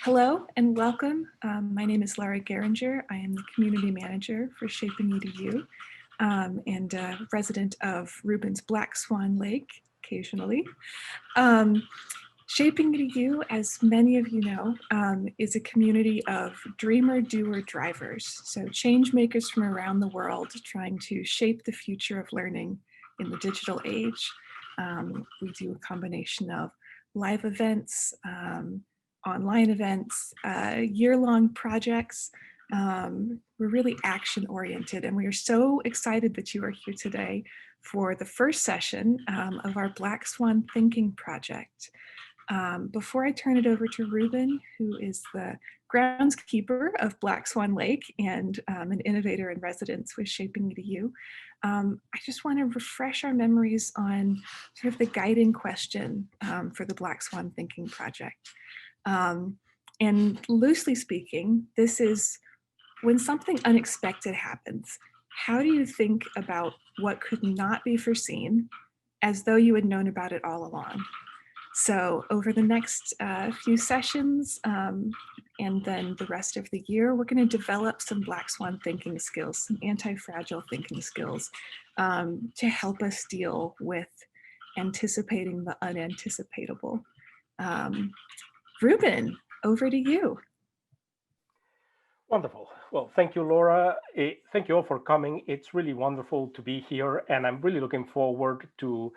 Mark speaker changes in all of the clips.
Speaker 1: Hello and welcome. My name is Laura Geringer. I am the Community Manager for ShapingEDU and a resident of Ruben's Black Swan Lake occasionally. ShapingEDU, as many of you know, is a community of dreamer, doer, drivers. So change makers from around the world trying to shape the future of learning in the digital age. We do a combination of live events, online events, year-long projects. We're really action-oriented, and we are so excited that you are here today for the first session of our Black Swan Thinking Project. Before I turn it over to Ruben, who is the groundskeeper of Black Swan Lake and an innovator in residence with ShapingEDU, I just want to refresh our memories on sort of the guiding question for the Black Swan Thinking Project. And loosely speaking, this is when something unexpected happens, how do you think about what could not be foreseen as though you had known about it all along? So over the next few sessions and then the rest of the year, we're going to develop some Black Swan thinking skills, some anti-fragile thinking skills to help us deal with anticipating the unanticipatable. Ruben, over to you.
Speaker 2: Wonderful. Well, thank you, Laura. Thank you all for coming. It's really wonderful to be here, and I'm really looking forward to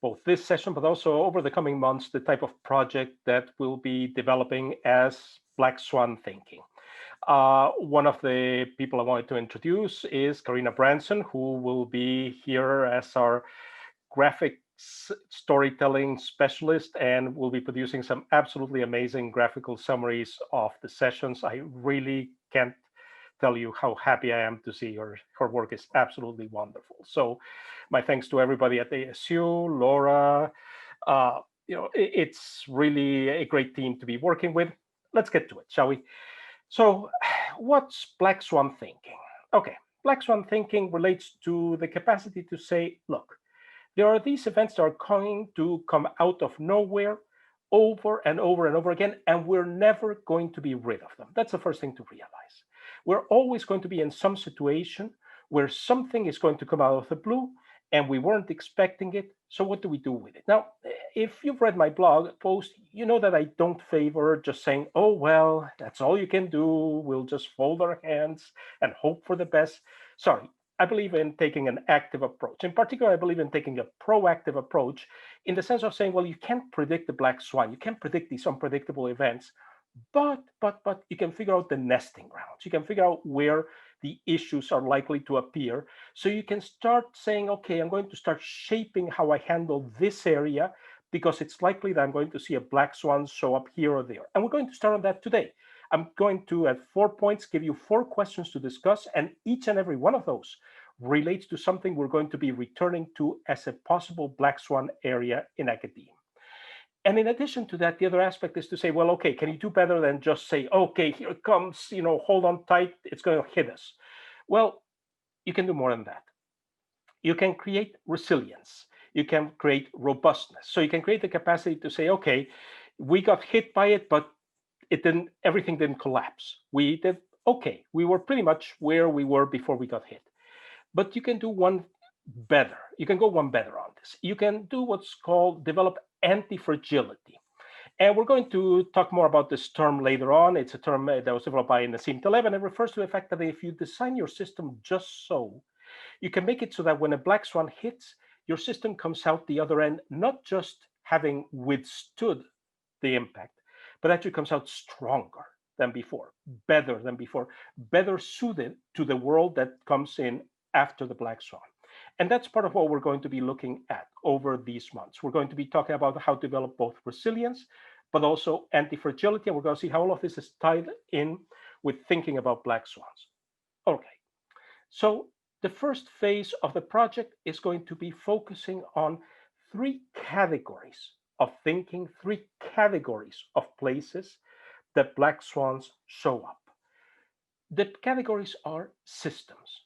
Speaker 2: both this session, but also over the coming months, the type of project that we'll be developing as Black Swan Thinking. One of the people I wanted to introduce is Karina Branson, who will be here as our graphic storytelling specialist and will be producing some absolutely amazing graphical summaries of the sessions. I really can't tell you how happy I am to see her. Her work is absolutely wonderful. So my thanks to everybody at ASU, Laura. It's really a great team to be working with. Let's get to it, shall we? So what's Black Swan thinking? Okay, Black Swan thinking relates to the capacity to say, look, there are these events that are going to come out of nowhere over and over and over again, and we're never going to be rid of them. That's the first thing to realize. We're always going to be in some situation where something is going to come out of the blue and we weren't expecting it. So what do we do with it? Now, if you've read my blog post, you know that I don't favor just saying, oh, well, that's all you can do. We'll just fold our hands and hope for the best. Sorry. I believe in taking an active approach. In particular, I believe in taking a proactive approach in the sense of saying, well, you can't predict the black swan. You can't predict these unpredictable events, but you can figure out the nesting grounds. You can figure out where the issues are likely to appear. So you can start saying, okay, I'm going to start shaping how I handle this area because it's likely that I'm going to see a black swan show up here or there. And we're going to start on that today. I'm going to, at 4 points, give you 4 questions to discuss, and each and every one of those relates to something we're going to be returning to as a possible black swan area in academia. And in addition to that, the other aspect is to say, well, okay, can you do better than just say, okay, here it comes, hold on tight, it's going to hit us. Well, you can do more than that. You can create resilience. You can create robustness. So you can create the capacity to say, okay, we got hit by it, but everything didn't collapse. We did okay. We were pretty much where we were before we got hit. But you can do one better. You can go one better on this. You can do what's called develop antifragility. And we're going to talk more about this term later on. It's a term that was developed by Nassim Taleb, and it refers to the fact that if you design your system just so, you can make it so that when a black swan hits, your system comes out the other end, not just having withstood the impact, but actually comes out stronger than before, better than before, better suited to the world that comes in after the black swan. And that's part of what we're going to be looking at over these months. We're going to be talking about how to develop both resilience, but also anti-fragility. And we're going to see how all of this is tied in with thinking about black swans. Okay, so the first phase of the project is going to be focusing on 3 categories of thinking, 3 categories of places that black swans show up. The categories are systems.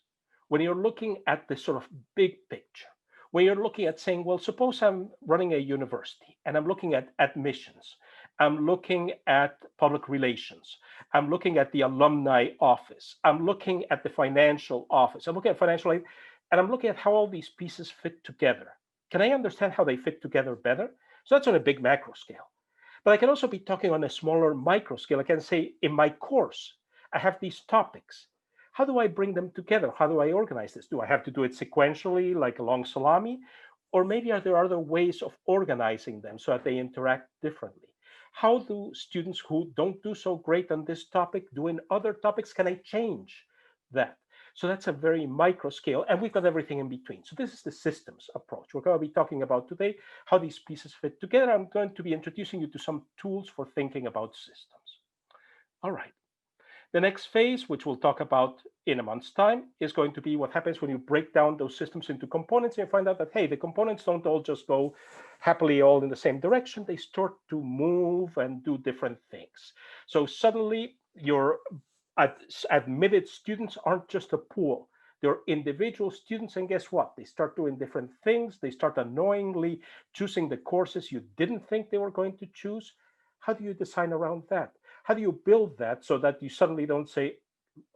Speaker 2: When you're looking at the sort of big picture, when you're looking at saying, well, suppose I'm running a university and I'm looking at admissions, I'm looking at public relations. I'm looking at the alumni office. I'm looking at the financial office. I'm looking at financial aid, and I'm looking at how all these pieces fit together. Can I understand how they fit together better? So that's on a big macro scale. But I can also be talking on a smaller micro scale. I can say, in my course, I have these topics. How do I bring them together? How do I organize this? Do I have to do it sequentially, like a long salami? Or maybe are there other ways of organizing them so that they interact differently? How do students who don't do so great on this topic do in other topics? Can I change that? So that's a very micro scale, and we've got everything in between. So this is the systems approach we're going to be talking about today, how these pieces fit together. I'm going to be introducing you to some tools for thinking about systems. All right. The next phase, which we'll talk about in a month's time, is going to be what happens when you break down those systems into components and you find out that, hey, the components don't all just go happily all in the same direction. They start to move and do different things. So suddenly your admitted students aren't just a pool. They're individual students, and guess what? They start doing different things. They start unknowingly choosing the courses you didn't think they were going to choose. How do you design around that? How do you build that so that you suddenly don't say,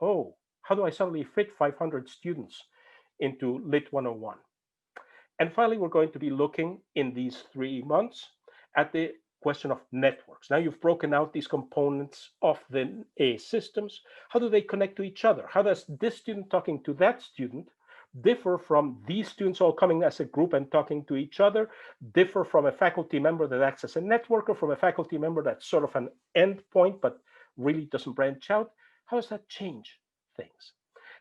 Speaker 2: oh, how do I suddenly fit 500 students into Lit 101? And finally, we're going to be looking in these 3 months at the question of networks. Now you've broken out these components of the systems. How do they connect to each other? How does this student talking to that student differ from these students all coming as a group and talking to each other, differ from a faculty member that acts as a networker, from a faculty member that's sort of an endpoint but really doesn't branch out? How does that change things?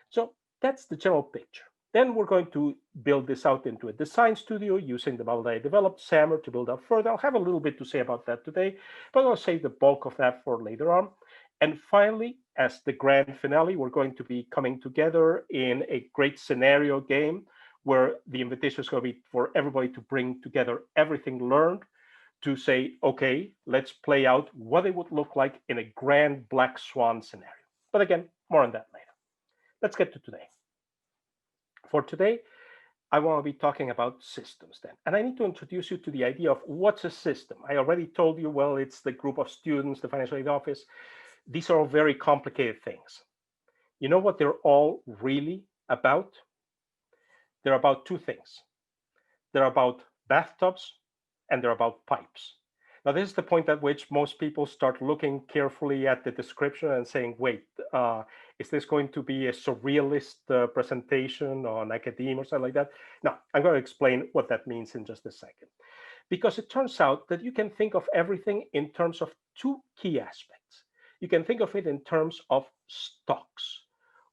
Speaker 2: So that's the general picture. Then we're going to build this out into a design studio using the model that I developed, SAMR, to build out further. I'll have a little bit to say about that today, but I'll save the bulk of that for later on. And finally, as the grand finale, we're going to be coming together in a great scenario game where the invitation is going to be for everybody to bring together everything learned to say, okay, let's play out what it would look like in a grand Black Swan scenario. But again, more on that later. Let's get to today. For today, I want to be talking about systems then. And I need to introduce you to the idea of what's a system. I already told you, well, it's the group of students, the financial aid office. These are all very complicated things. You know what they're all really about? They're about two things. They're about bathtubs and they're about pipes. Now, this is the point at which most people start looking carefully at the description and saying, wait, is this going to be a surrealist presentation on academia or something like that? No, I'm going to explain what that means in just a second. Because it turns out that you can think of everything in terms of two key aspects. You can think of it in terms of stocks,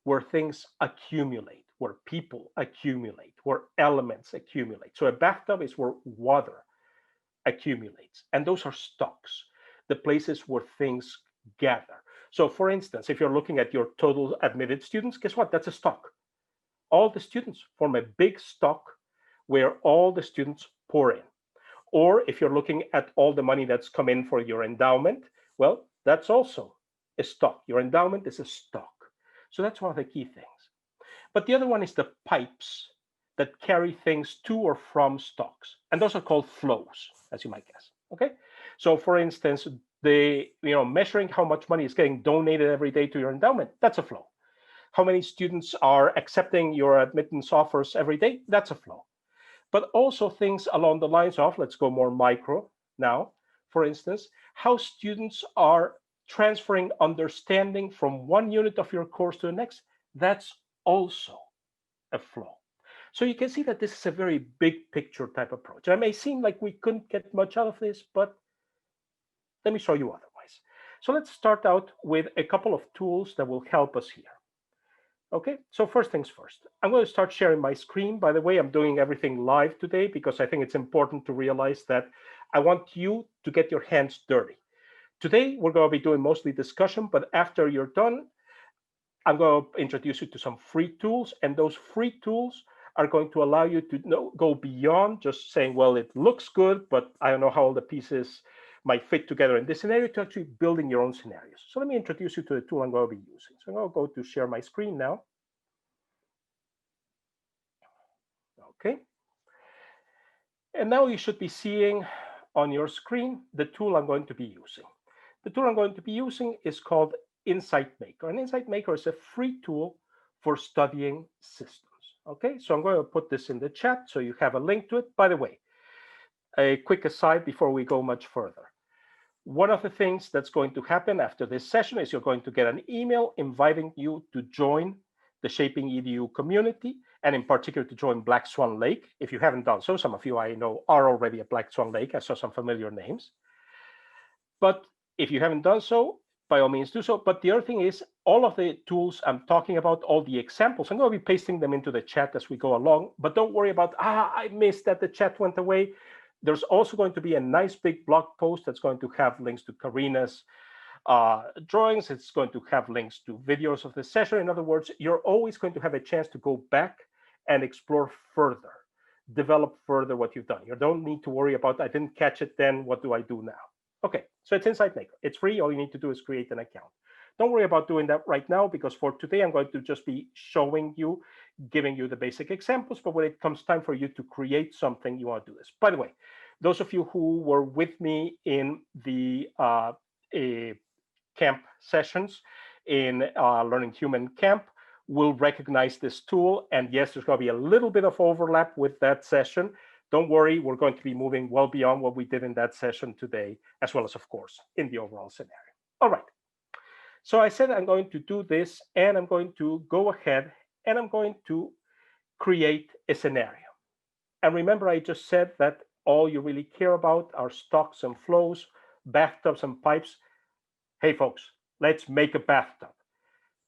Speaker 2: where things accumulate, where people accumulate, where elements accumulate. So a bathtub is where water accumulates, and those are stocks, the places where things gather. So for instance, if you're looking at your total admitted students, guess what? That's a stock. All the students form a big stock where all the students pour in. Or if you're looking at all the money that's come in for your endowment, well, that's also a stock. Your endowment is a stock. So that's one of the key things. But the other one is the pipes that carry things to or from stocks. And those are called flows, as you might guess. Okay. So for instance, measuring how much money is getting donated every day to your endowment, that's a flow. How many students are accepting your admittance offers every day? That's a flow. But also things along the lines of, let's go more micro now, for instance, how students are transferring understanding from one unit of your course to the next, that's also a flow. So you can see that this is a very big picture type approach. It may seem like we couldn't get much out of this, but let me show you otherwise. So let's start out with a couple of tools that will help us here. Okay, so first things first, I'm going to start sharing my screen. By the way, I'm doing everything live today because I think it's important to realize that I want you to get your hands dirty. Today, we're going to be doing mostly discussion, but after you're done, I'm going to introduce you to some free tools, and those free tools are going to allow you to go beyond just saying, well, it looks good, but I don't know how all the pieces might fit together in this scenario, to actually building your own scenarios. So let me introduce you to the tool I'm going to be using. So I'm going to go to share my screen now. Okay. And now you should be seeing on your screen the tool I'm going to be using. The tool I'm going to be using is called Insight Maker. And Insight Maker is a free tool for studying systems. Okay, so I'm going to put this in the chat so you have a link to it. By the way, a quick aside before we go much further. One of the things that's going to happen after this session is you're going to get an email inviting you to join the ShapingEDU community, and in particular to join Black Swan Lake. If you haven't done so, some of you I know are already at Black Swan Lake. I saw some familiar names. But if you haven't done so, by all means do so. But the other thing is, all of the tools I'm talking about, all the examples, I'm going to be pasting them into the chat as we go along. But don't worry about, I missed that the chat went away. There's also going to be a nice big blog post that's going to have links to Karina's drawings. It's going to have links to videos of the session. In other words, you're always going to have a chance to go back and explore further, develop further what you've done. You don't need to worry about, I didn't catch it then, what do I do now? Okay, so it's Insight Maker. It's free. All you need to do is create an account. Don't worry about doing that right now, because for today, I'm going to just be showing you, giving you the basic examples. But when it comes time for you to create something, you want to do this. By the way, those of you who were with me in the camp sessions in Learning Human Camp will recognize this tool. And yes, there's going to be a little bit of overlap with that session. Don't worry, we're going to be moving well beyond what we did in that session today, as well as, of course, in the overall scenario. All right. So I said I'm going to do this, and I'm going to go ahead and I'm going to create a scenario. And remember, I just said that all you really care about are stocks and flows, bathtubs and pipes. Hey, folks, let's make a bathtub.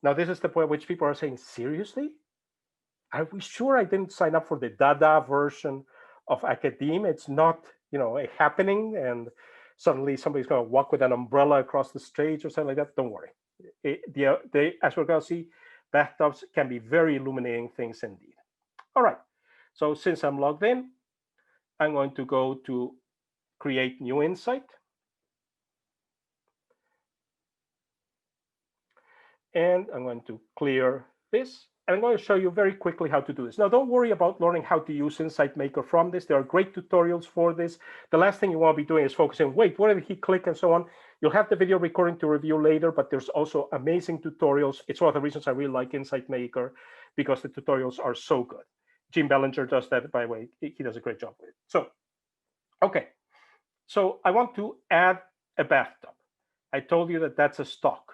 Speaker 2: Now, this is the point at which people are saying, seriously? Are we sure I didn't sign up for the Dada version of academia? It's not, a happening, and suddenly somebody's going to walk with an umbrella across the stage or something like that. Don't worry. As we're going to see, bathtubs can be very illuminating things indeed. All right. So since I'm logged in, I'm going to go to create new insight. And I'm going to clear this. And I'm going to show you very quickly how to do this. Now, don't worry about learning how to use Insight Maker from this. There are great tutorials for this. The last thing you want to be doing is focusing, wait, where did he click and so on. You'll have the video recording to review later, but there's also amazing tutorials. It's one of the reasons I really like Insight Maker, because the tutorials are so good. Jim Bellinger does that, by the way. He does a great job with it. So, okay. So I want to add a bathtub. I told you that that's a stock.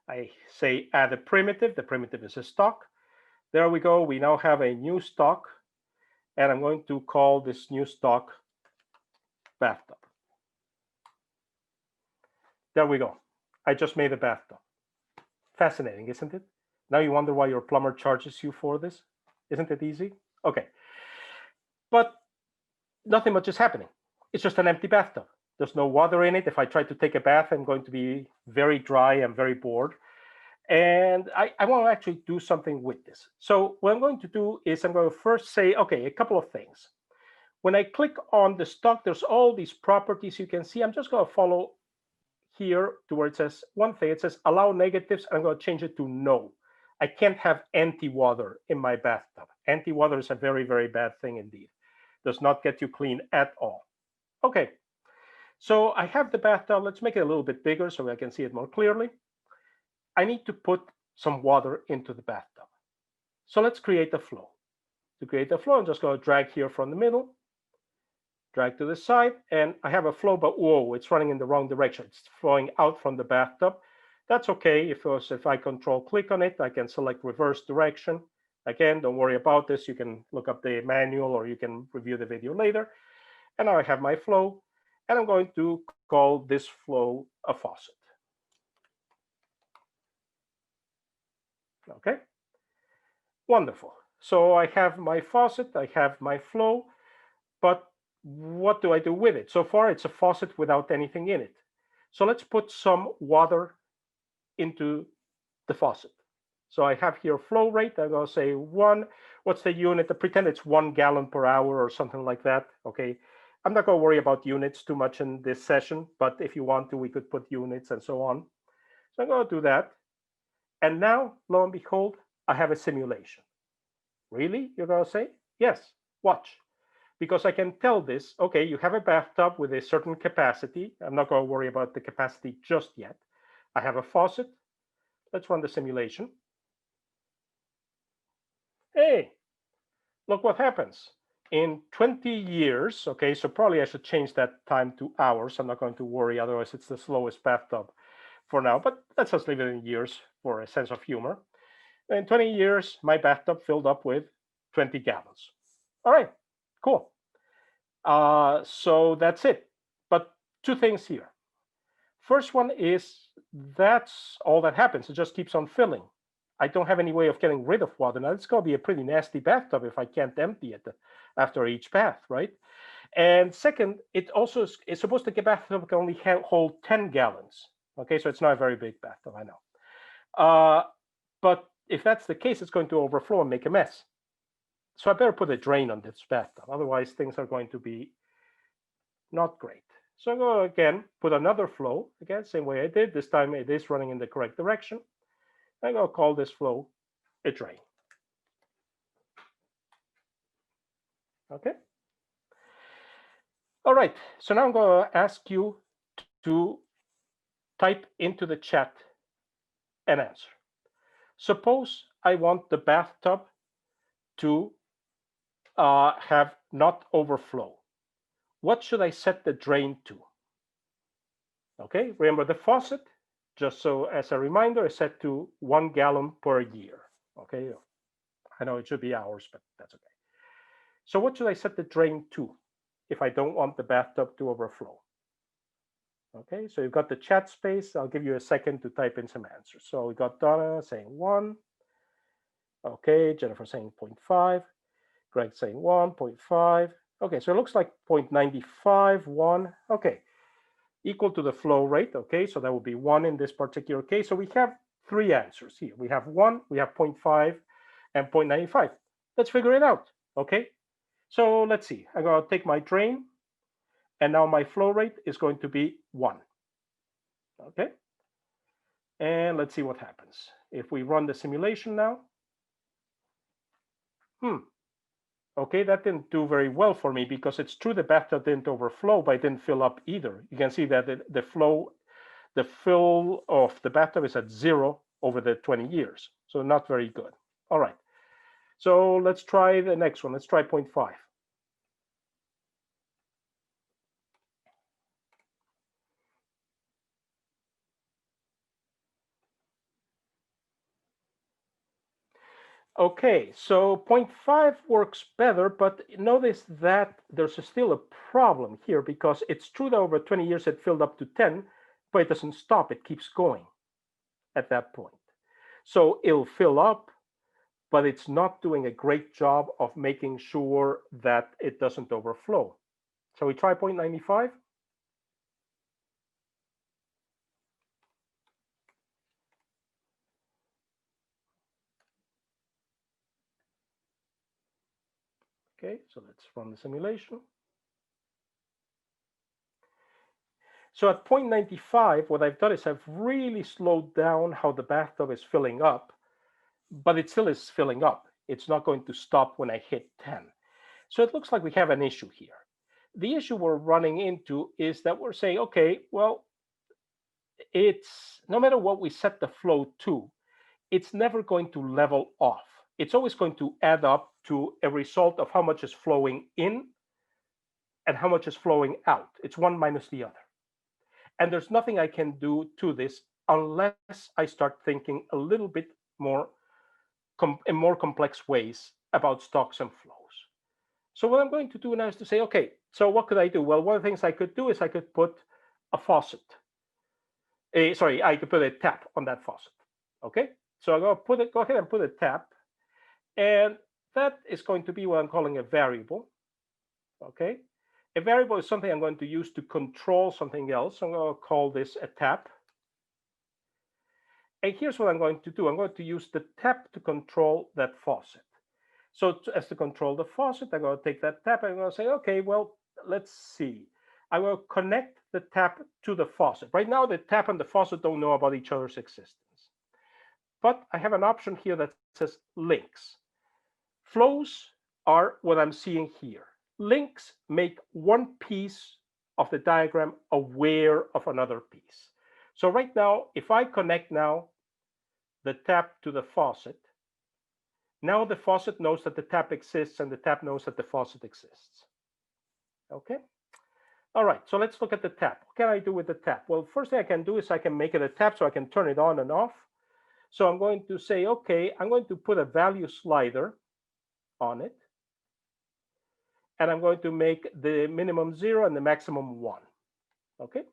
Speaker 2: I say add a primitive. The primitive is a stock. There we go. We now have a new stock, and I'm going to call this new stock bathtub. There we go. I just made a bathtub. Fascinating, isn't it? Now you wonder why your plumber charges you for this. Isn't it easy? Okay. But nothing much is happening. It's just an empty bathtub. There's no water in it. If I try to take a bath, I'm going to be very dry and very bored. And I want to actually do something with this. So what I'm going to do is I'm going to first say, okay, a couple of things. When I click on the stock, there's all these properties you can see. I'm just going to follow here to where it says one thing. It says allow negatives. I'm going to change it to no. I can't have anti-water in my bathtub. Anti-water is a very, very bad thing indeed. Does not get you clean at all. Okay, so I have the bathtub. Let's make it a little bit bigger so I can see it more clearly. I need to put some water into the bathtub. So let's create a flow. To create a flow, I'm just going to drag here from the middle, drag to the side, and I have a flow, but whoa, it's running in the wrong direction. It's flowing out from the bathtub. That's okay. If I control click on it, I can select reverse direction. Again, don't worry about this. You can look up the manual or you can review the video later. And now I have my flow, and I'm going to call this flow a faucet. Okay, wonderful. So I have my faucet, I have my flow, but what do I do with it? So far, it's a faucet without anything in it. So let's put some water into the faucet. So I have here flow rate. I'm going to say 1. What's the unit? Pretend it's 1 gallon per hour or something like that. Okay. I'm not going to worry about units too much in this session, but if you want to, we could put units and so on. So I'm going to do that. And now, lo and behold, I have a simulation. Really? You're going to say? Yes. Watch. because I can tell this, okay, you have a bathtub with a certain capacity. I'm not going to worry about the capacity just yet. I have a faucet. Let's run the simulation. Hey, look what happens. In 20 years, okay, so probably I should change that time to hours. I'm not going to worry, otherwise it's the slowest bathtub for now, but let's just leave it in years for a sense of humor. In 20 years, my bathtub filled up with 20 gallons. All right, cool. So that's it. But two things here. First one is that's all that happens. It just keeps on filling. I don't have any way of getting rid of water. Now, it's going to be a pretty nasty bathtub if I can't empty it after each bath, right? And second, it also is supposed to get bathtub can only hold 10 gallons. Okay, so it's not a very big bathtub, I know. But if that's the case, it's going to overflow and make a mess. So I better put a drain on this bathtub. Otherwise, things are going to be not great. So I'm going to, again, put another flow. Again, same way I did. This time it is running in the correct direction. I'm going to call this flow a drain. Okay. All right. So now I'm going to ask you to type into the chat an answer. Suppose I want the bathtub to have not overflow. What should I set the drain to? Okay, remember the faucet, just so as a reminder, is set to 1 gallon per year. Okay, I know it should be hours, but that's okay. So what should I set the drain to if I don't want the bathtub to overflow? Okay, so you've got the chat space. I'll give you a second to type in some answers. So we got Donna saying 1. Okay, Jennifer saying 0.5. Greg saying 1, 0.5. Okay, so it looks like 0.95, 1. Okay, equal to the flow rate. Okay, so that would be 1 in this particular case. So we have 3 answers here. We have 1, we have 0.5, and 0.95. Let's figure it out. Okay, so let's see. I'm going to take my drain, and now my flow rate is going to be 1. Okay, and let's see what happens. If we run the simulation now, okay, that didn't do very well for me because it's true the bathtub didn't overflow, but it didn't fill up either. You can see that the fill of the bathtub is at 0 over the 20 years. So not very good. All right. So let's try the next one. Let's try 0.5. Okay, so 0.5 works better, but notice that there's still a problem here because it's true that over 20 years it filled up to 10, but it doesn't stop. It keeps going at that point. So it'll fill up, but it's not doing a great job of making sure that it doesn't overflow. So we try 0.95. Okay, so let's run the simulation. So at 0.95, what I've done is I've really slowed down how the bathtub is filling up, but it still is filling up. It's not going to stop when I hit 10. So it looks like we have an issue here. The issue we're running into is that we're saying, okay, well, it's no matter what we set the flow to, it's never going to level off. It's always going to add up to a result of how much is flowing in and how much is flowing out. It's one minus the other. And there's nothing I can do to this unless I start thinking a little bit more in more complex ways about stocks and flows. So what I'm going to do now is to say, okay, so what could I do? Well, one of the things I could do is I could put a faucet. I could put a tap on that faucet. Okay, so I'm going to go ahead and put a tap, and that is going to be what I'm calling a variable. Okay, a variable is something I'm going to use to control something else. I'm going to call this a tap. And here's what I'm going to do. I'm going to use the tap to control that faucet. So as to control the faucet, I'm going to take that tap and I'm going to say, okay, well, let's see. I will connect the tap to the faucet. Right now, the tap and the faucet don't know about each other's existence. But I have an option here that says links. Flows are what I'm seeing here. links make one piece of the diagram aware of another piece. So right now, if I connect now the tap to the faucet, now the faucet knows that the tap exists and the tap knows that the faucet exists. Okay. All right, so let's look at the tap. What can I do with the tap? Well, first thing I can do is I can make it a tap so I can turn it on and off. So I'm going to say, okay, I'm going to put a value slider on it. And I'm going to make the minimum 0 and the maximum 1. Okay,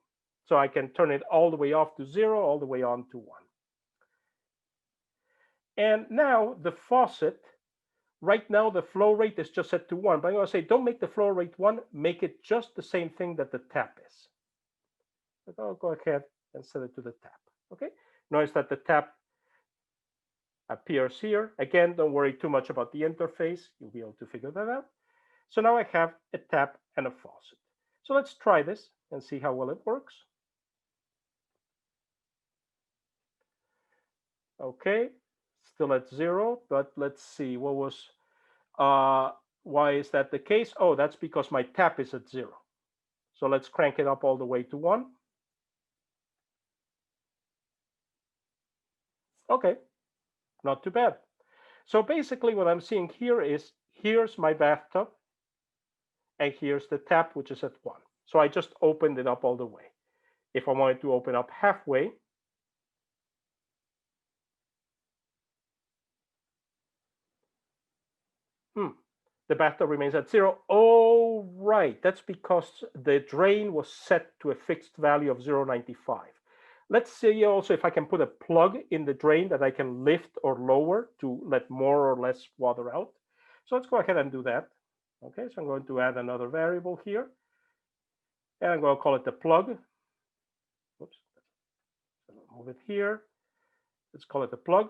Speaker 2: so I can turn it all the way off to 0, all the way on to 1. And now the faucet, right now the flow rate is just set to 1. But I'm going to say, don't make the flow rate 1, make it just the same thing that the tap is. But I'll go ahead and set it to the tap. Okay, notice that the tap appears here. Again, don't worry too much about the interface. You'll be able to figure that out. So now I have a tap and a faucet. So let's try this and see how well it works. Okay, still at 0, but let's see what was, why is that the case? Oh, that's because my tap is at 0. So let's crank it up all the way to 1. Okay, not too bad. So basically what I'm seeing here is, here's my bathtub, and here's the tap, which is at 1. So I just opened it up all the way. If I wanted to open up halfway, the bathtub remains at 0. Oh, right. That's because the drain was set to a fixed value of 0.95. Let's see also if I can put a plug in the drain that I can lift or lower to let more or less water out. So let's go ahead and do that. Okay, so I'm going to add another variable here. And I'm going to call it the plug. Oops. Move it here. Let's call it the plug.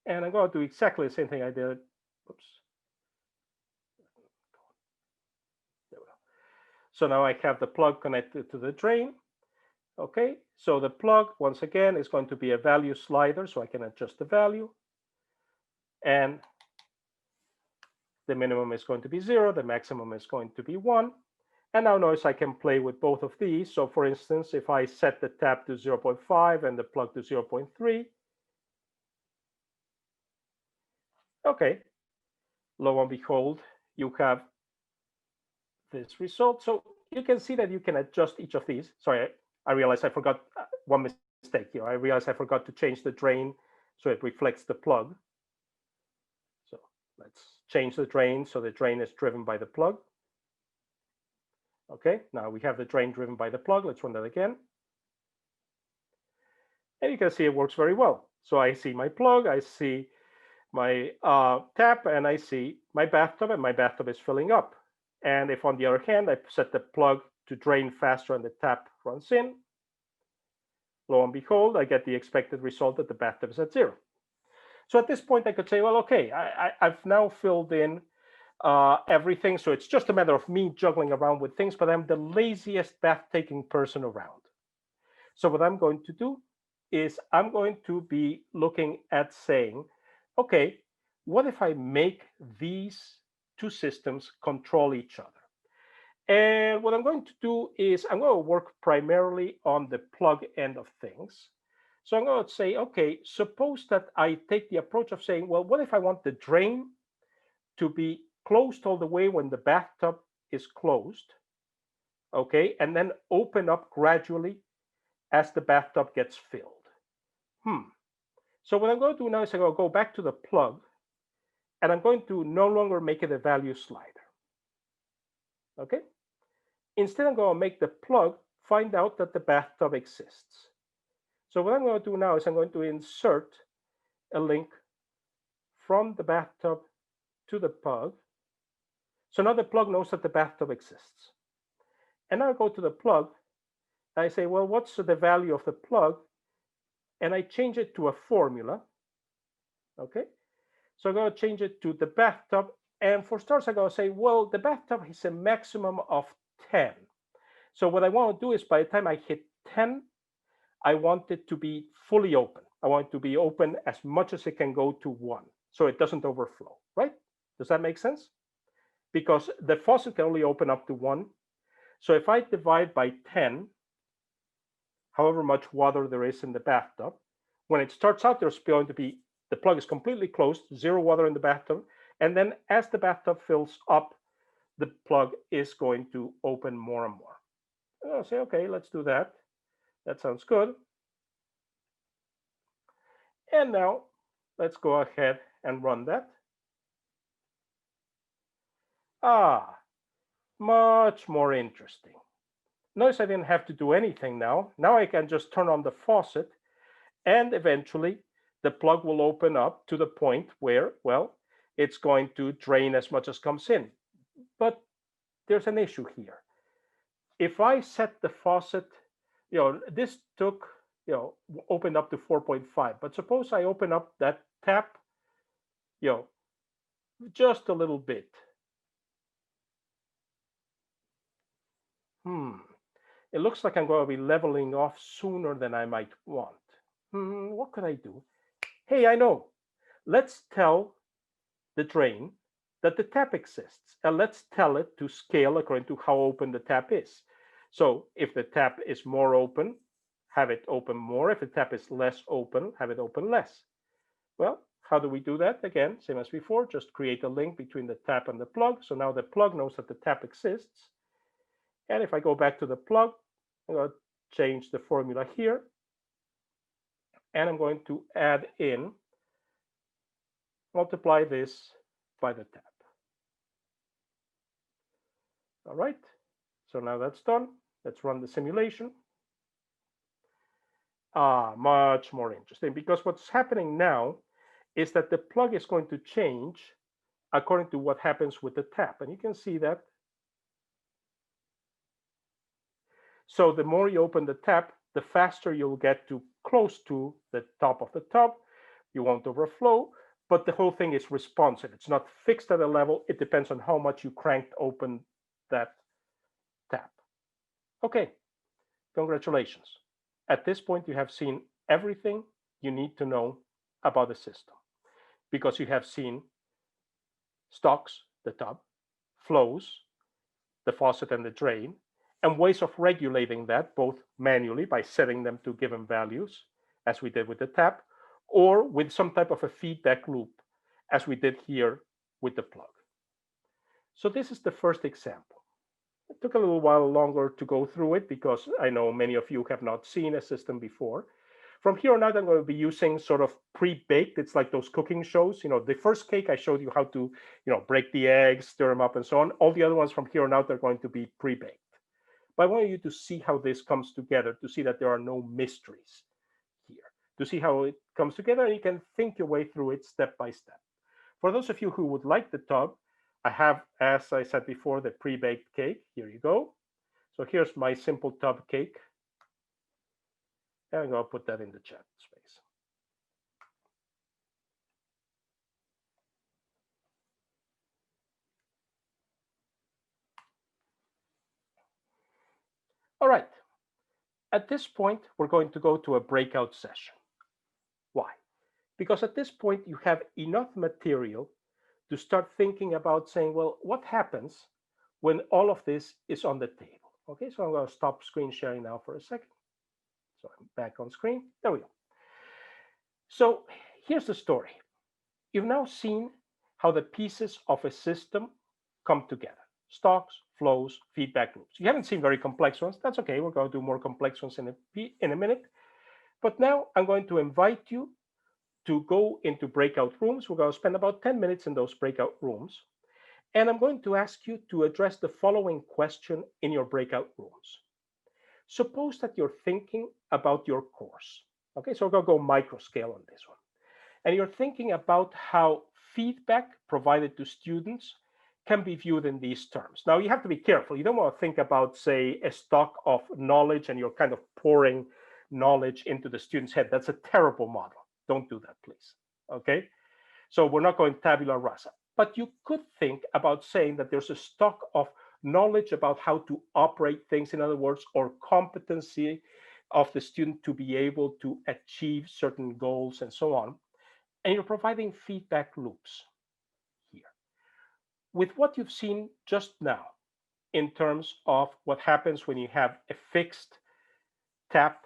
Speaker 2: And I'm going to do exactly the same thing I did. Oops. There we go. So now I have the plug connected to the drain. Okay, so the plug, once again, is going to be a value slider, so I can adjust the value. And the minimum is going to be 0, the maximum is going to be 1. And now notice I can play with both of these. So for instance, if I set the tap to 0.5 and the plug to 0.3, okay, lo and behold, you have this result. So you can see that you can adjust each of these. Sorry, I realized I forgot one mistake here. I realized I forgot to change the drain so it reflects the plug. So let's change the drain so the drain is driven by the plug. Okay, now we have the drain driven by the plug. Let's run that again. And you can see it works very well. So I see my plug, I see my tap, and I see my bathtub, and my bathtub is filling up. And if on the other hand, I set the plug to drain faster and the tap runs in, lo and behold, I get the expected result that the bathtub is at 0. So at this point, I could say, well, okay, I've now filled in everything. So it's just a matter of me juggling around with things, but I'm the laziest bath-taking person around. So what I'm going to do is I'm going to be looking at saying, okay, what if I make these two systems control each other? And what I'm going to do is I'm going to work primarily on the plug end of things. So I'm going to say, okay, suppose that I take the approach of saying, well, what if I want the drain to be closed all the way when the bathtub is closed, okay, and then open up gradually as the bathtub gets filled. So what I'm going to do now is I'm going to go back to the plug, and I'm going to no longer make it a value slider. Okay? Instead, I'm going to make the plug find out that the bathtub exists. So what I'm going to do now is I'm going to insert a link from the bathtub to the plug. So now the plug knows that the bathtub exists. And now I go to the plug, and I say, well, what's the value of the plug? And I change it to a formula. Okay? So I'm going to change it to the bathtub. And for starters, I'm going to say, well, the bathtub has a maximum of 10. So what I want to do is by the time I hit 10, I want it to be fully open. I want it to be open as much as it can go to 1, so it doesn't overflow, right? Does that make sense? Because the faucet can only open up to 1. So if I divide by 10, however much water there is in the bathtub, when it starts out, there's going to be, the plug is completely closed, 0 water in the bathtub. And then as the bathtub fills up, the plug is going to open more and more. And I'll say, okay, let's do that. That sounds good. And now let's go ahead and run that. Much more interesting. Notice I didn't have to do anything now. Now I can just turn on the faucet, and eventually the plug will open up to the point where, well, it's going to drain as much as comes in. But there's an issue here. If I set the faucet, this took, opened up to 4.5, but suppose I open up that tap, just a little bit. It looks like I'm going to be leveling off sooner than I might want. What could I do? Hey, I know. Let's tell the drain that the tap exists, and let's tell it to scale according to how open the tap is. So if the tap is more open, have it open more. If the tap is less open, have it open less. Well, how do we do that? Again, same as before, just create a link between the tap and the plug. So now the plug knows that the tap exists. And if I go back to the plug, I'm going to change the formula here. And I'm going to add in, multiply this by the tap. All right, so now that's done. Let's run the simulation. Much more interesting, because what's happening now is that the plug is going to change according to what happens with the tap. And you can see that. So the more you open the tap, the faster you'll get to close to the top of the tub. You won't overflow, but the whole thing is responsive. It's not fixed at a level. It depends on how much you cranked open that tap. Okay, congratulations. At this point, you have seen everything you need to know about the system, because you have seen stocks, the tub, flows, the faucet and the drain, and ways of regulating that, both manually by setting them to given values, as we did with the tap, or with some type of a feedback loop, as we did here with the plug. So this is the first example. It took a little while longer to go through it, because I know many of you have not seen a system before. From here on out, I'm going to be using sort of pre-baked. It's like those cooking shows. The first cake I showed you how to, break the eggs, stir them up, and so on. All the other ones from here on out are going to be pre-baked. But I want you to see how this comes together, to see that there are no mysteries here, to see how it comes together, and you can think your way through it step by step. For those of you who would like the tub, I have, as I said before, the pre-baked cake. Here you go. So here's my simple tub cake. And I'm going to put that in the chat space. All right. At this point, we're going to go to a breakout session. Why? Because at this point, you have enough material to start thinking about saying, well, what happens when all of this is on the table? Okay, so I'm going to stop screen sharing now for a second. So I'm back on screen. There we go. So here's the story. You've now seen how the pieces of a system come together. Stocks, flows, feedback loops. You haven't seen very complex ones. That's okay. We're going to do more complex ones in a minute. But now I'm going to invite you to go into breakout rooms. We're going to spend about 10 minutes in those breakout rooms. And I'm going to ask you to address the following question in your breakout rooms. Suppose that you're thinking about your course. Okay, so we're going to go micro scale on this one. And you're thinking about how feedback provided to students can be viewed in these terms. Now, you have to be careful. You don't want to think about, say, a stock of knowledge and you're kind of pouring knowledge into the student's head. That's a terrible model. Don't do that, please. Okay? So we're not going tabula rasa. But you could think about saying that there's a stock of knowledge about how to operate things, in other words, or competency of the student to be able to achieve certain goals and so on. And you're providing feedback loops here. With what you've seen just now, in terms of what happens when you have a fixed tap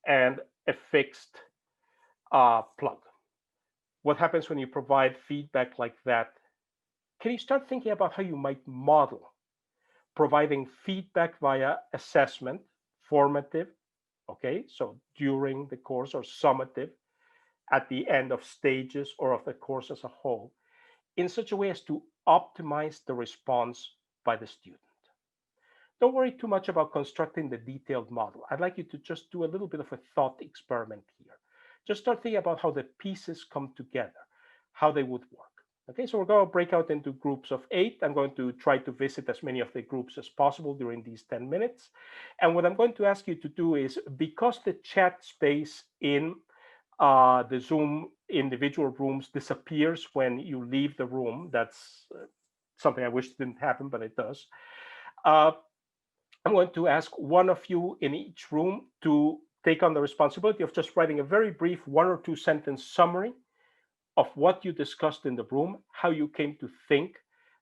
Speaker 2: and a fixed plug. What happens when you provide feedback like that? Can you start thinking about how you might model providing feedback via assessment, formative, okay, so during the course, or summative, at the end of stages or of the course as a whole, in such a way as to optimize the response by the student. Don't worry too much about constructing the detailed model. I'd like you to just do a little bit of a thought experiment here. Just start thinking about how the pieces come together, how they would work. Okay, so we're going to break out into groups of 8. I'm going to try to visit as many of the groups as possible during these 10 minutes. And what I'm going to ask you to do is, because the chat space in the Zoom individual rooms disappears when you leave the room, that's something I wish didn't happen, but it does. I'm going to ask one of you in each room to take on the responsibility of just writing a very brief 1 or 2 sentence summary of what you discussed in the room, how you came to think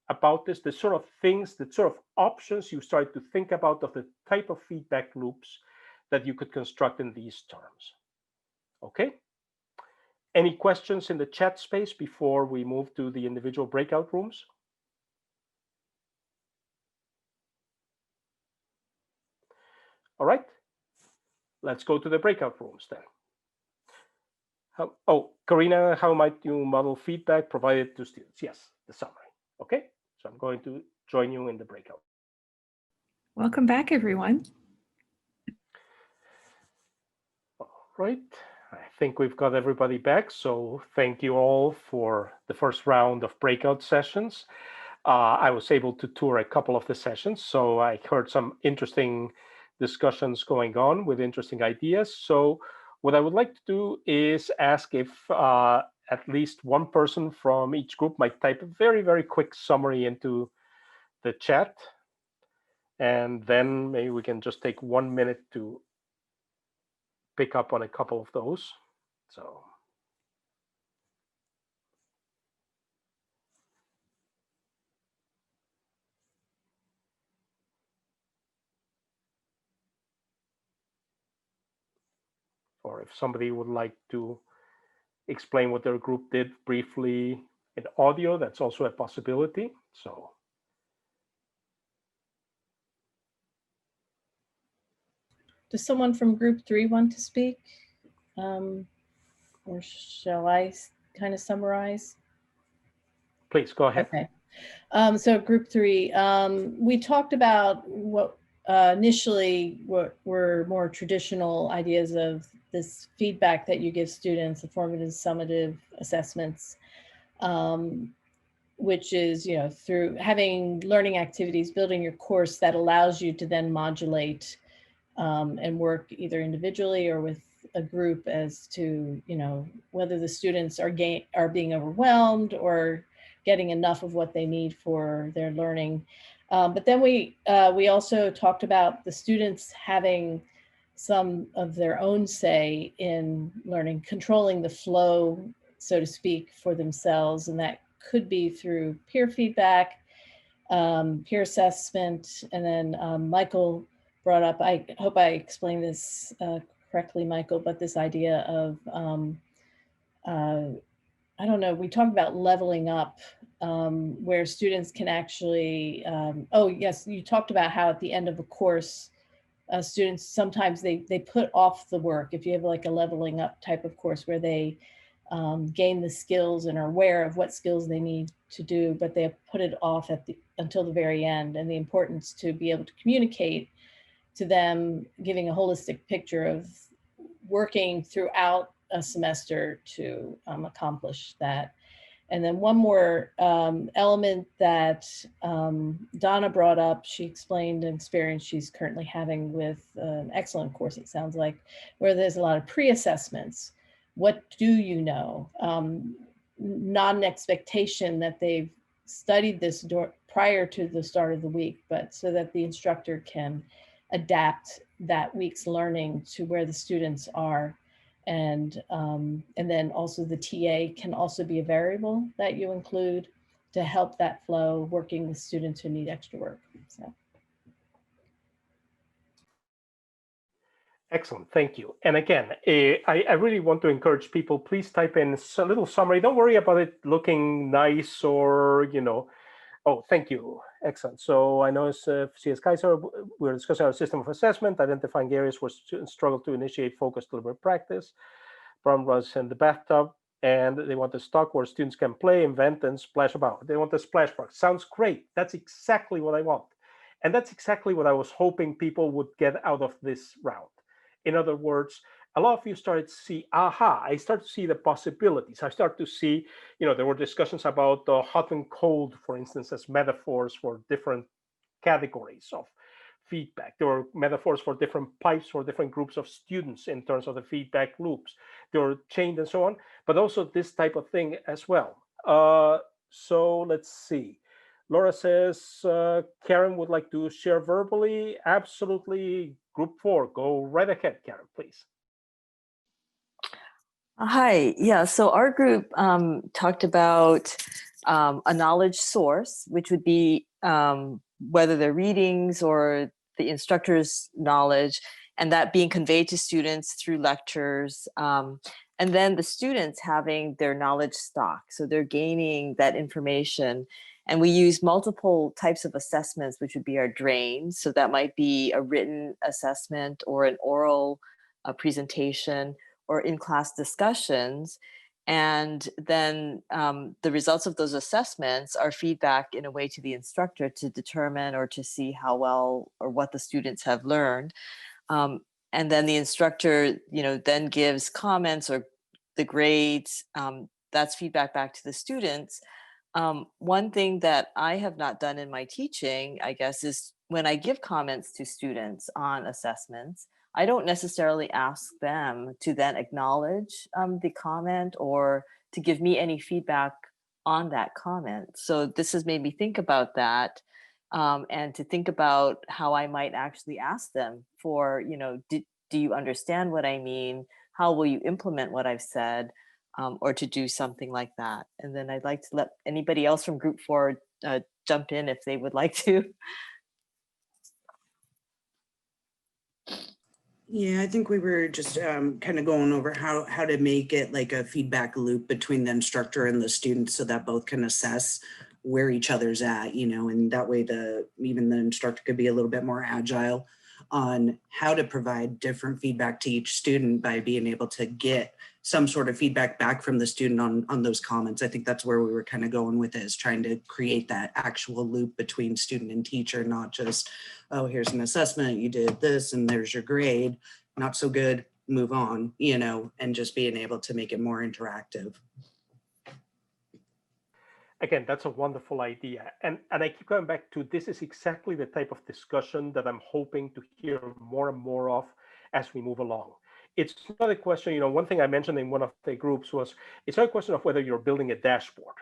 Speaker 2: about this, the sort of things, the sort of options you started to think about, of the type of feedback loops that you could construct in these terms. Okay? Any questions in the chat space before we move to the individual breakout rooms? All right, let's go to the breakout rooms then. Karina, how might you model feedback provided to students? Yes, the summary. Okay, so I'm going to join you in the breakout.
Speaker 1: Welcome back, everyone.
Speaker 2: All right, I think we've got everybody back. So thank you all for the first round of breakout sessions. I was able to tour a couple of the sessions, so I heard some interesting discussions going on with interesting ideas. So what I would like to do is ask if at least one person from each group might type a very, very quick summary into the chat. And then maybe we can just take 1 minute to pick up on a couple of those. So. Or if somebody would like to explain what their group did briefly in audio, that's also a possibility. So.
Speaker 3: Does someone from group 3 want to speak? Or shall I kind of summarize?
Speaker 2: Please go ahead.
Speaker 3: Okay. So group 3, we talked about what initially what were more traditional ideas of this feedback that you give students, the formative, summative assessments, which is, you know, through having learning activities, building your course that allows you to then modulate and work either individually or with a group as to, you know, whether the students are being overwhelmed or getting enough of what they need for their learning. But then we also talked about the students having some of their own say in learning, controlling the flow, so to speak, for themselves. And that could be through peer feedback, peer assessment. And then Michael brought up, I hope I explained this correctly, Michael, but this idea of, I don't know, we talked about leveling up, where students can actually, oh yes, you talked about how at the end of a course, students, sometimes they put off the work. If you have like a leveling up type of course where they gain the skills and are aware of what skills they need to do, but they put it off until the very end, and the importance to be able to communicate to them, giving a holistic picture of working throughout a semester to accomplish that. And then one more element that Donna brought up, she explained an experience she's currently having with an excellent course, it sounds like, where there's a lot of pre-assessments. What do you know? Not an expectation that they've studied this prior to the start of the week, but so that the instructor can adapt that week's learning to where the students are. And then also the TA can also be a variable that you include to help that flow, working with students who need extra work. So.
Speaker 2: Excellent, thank you. And again, I really want to encourage people, please type in a little summary. Don't worry about it looking nice or, oh, thank you. Excellent. So I know as CS Kaiser, we're discussing our system of assessment, identifying areas where students struggle to initiate focused deliberate practice. Brown was in the bathtub, and they want a stock where students can play, invent, and splash about. They want a splash park. Sounds great. That's exactly what I want. And that's exactly what I was hoping people would get out of this round. In other words, a lot of you started to see, I start to see the possibilities. I start to see, there were discussions about hot and cold, for instance, as metaphors for different categories of feedback. There were metaphors for different pipes for different groups of students in terms of the feedback loops. There were chains and so on, but also this type of thing as well. So let's see. Laura says, Karen would like to share verbally. Absolutely. Group 4, go right ahead, Karen, please.
Speaker 4: Hi, yeah, so our group talked about a knowledge source, which would be whether they're readings or the instructor's knowledge, and that being conveyed to students through lectures. And then the students having their knowledge stock. So they're gaining that information. And we use multiple types of assessments, which would be our drains. So that might be a written assessment or an oral presentation or in-class discussions. And then the results of those assessments are feedback in a way to the instructor to determine or to see how well or what the students have learned. And then the instructor, then gives comments or the grades. That's feedback back to the students. One thing that I have not done in my teaching, I guess, is when I give comments to students on assessments, I don't necessarily ask them to then acknowledge the comment or to give me any feedback on that comment. So this has made me think about that. And to think about how I might actually ask them for, do you understand what I mean? How will you implement what I've said? Or to do something like that. And then I'd like to let anybody else from Group 4 jump in if they would like to.
Speaker 5: Yeah, I think we were just kind of going over how to make it like a feedback loop between the instructor and the student so that both can assess where each other's at, and that way even the instructor could be a little bit more agile on how to provide different feedback to each student by being able to get some sort of feedback back from the student on those comments. I think that's where we were kind of going with it, is trying to create that actual loop between student and teacher, not just, oh, here's an assessment, you did this and there's your grade, not so good, move on, and just being able to make it more interactive.
Speaker 2: Again, that's a wonderful idea. And I keep going back to, this is exactly the type of discussion that I'm hoping to hear more and more of as we move along. It's not a question, one thing I mentioned in one of the groups was, it's not a question of whether you're building a dashboard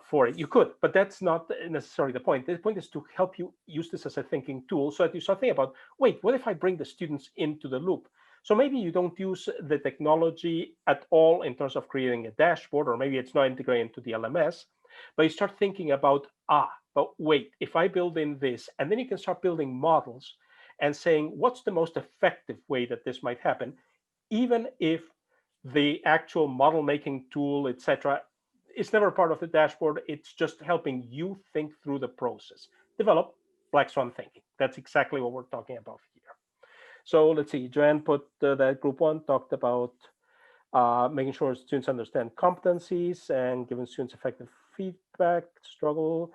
Speaker 2: for it. You could, but that's not necessarily the point. The point is to help you use this as a thinking tool so that you start thinking about, wait, what if I bring the students into the loop? So maybe you don't use the technology at all in terms of creating a dashboard, or maybe it's not integrated into the LMS, but you start thinking about, but wait, if I build in this, and then you can start building models and saying, what's the most effective way that this might happen, even if the actual model making tool, etc., is never part of the dashboard. It's just helping you think through the process. Develop Black Swan thinking. That's exactly what we're talking about here. So let's see, Joanne put that Group 1 talked about making sure students understand competencies and giving students effective feedback, struggle,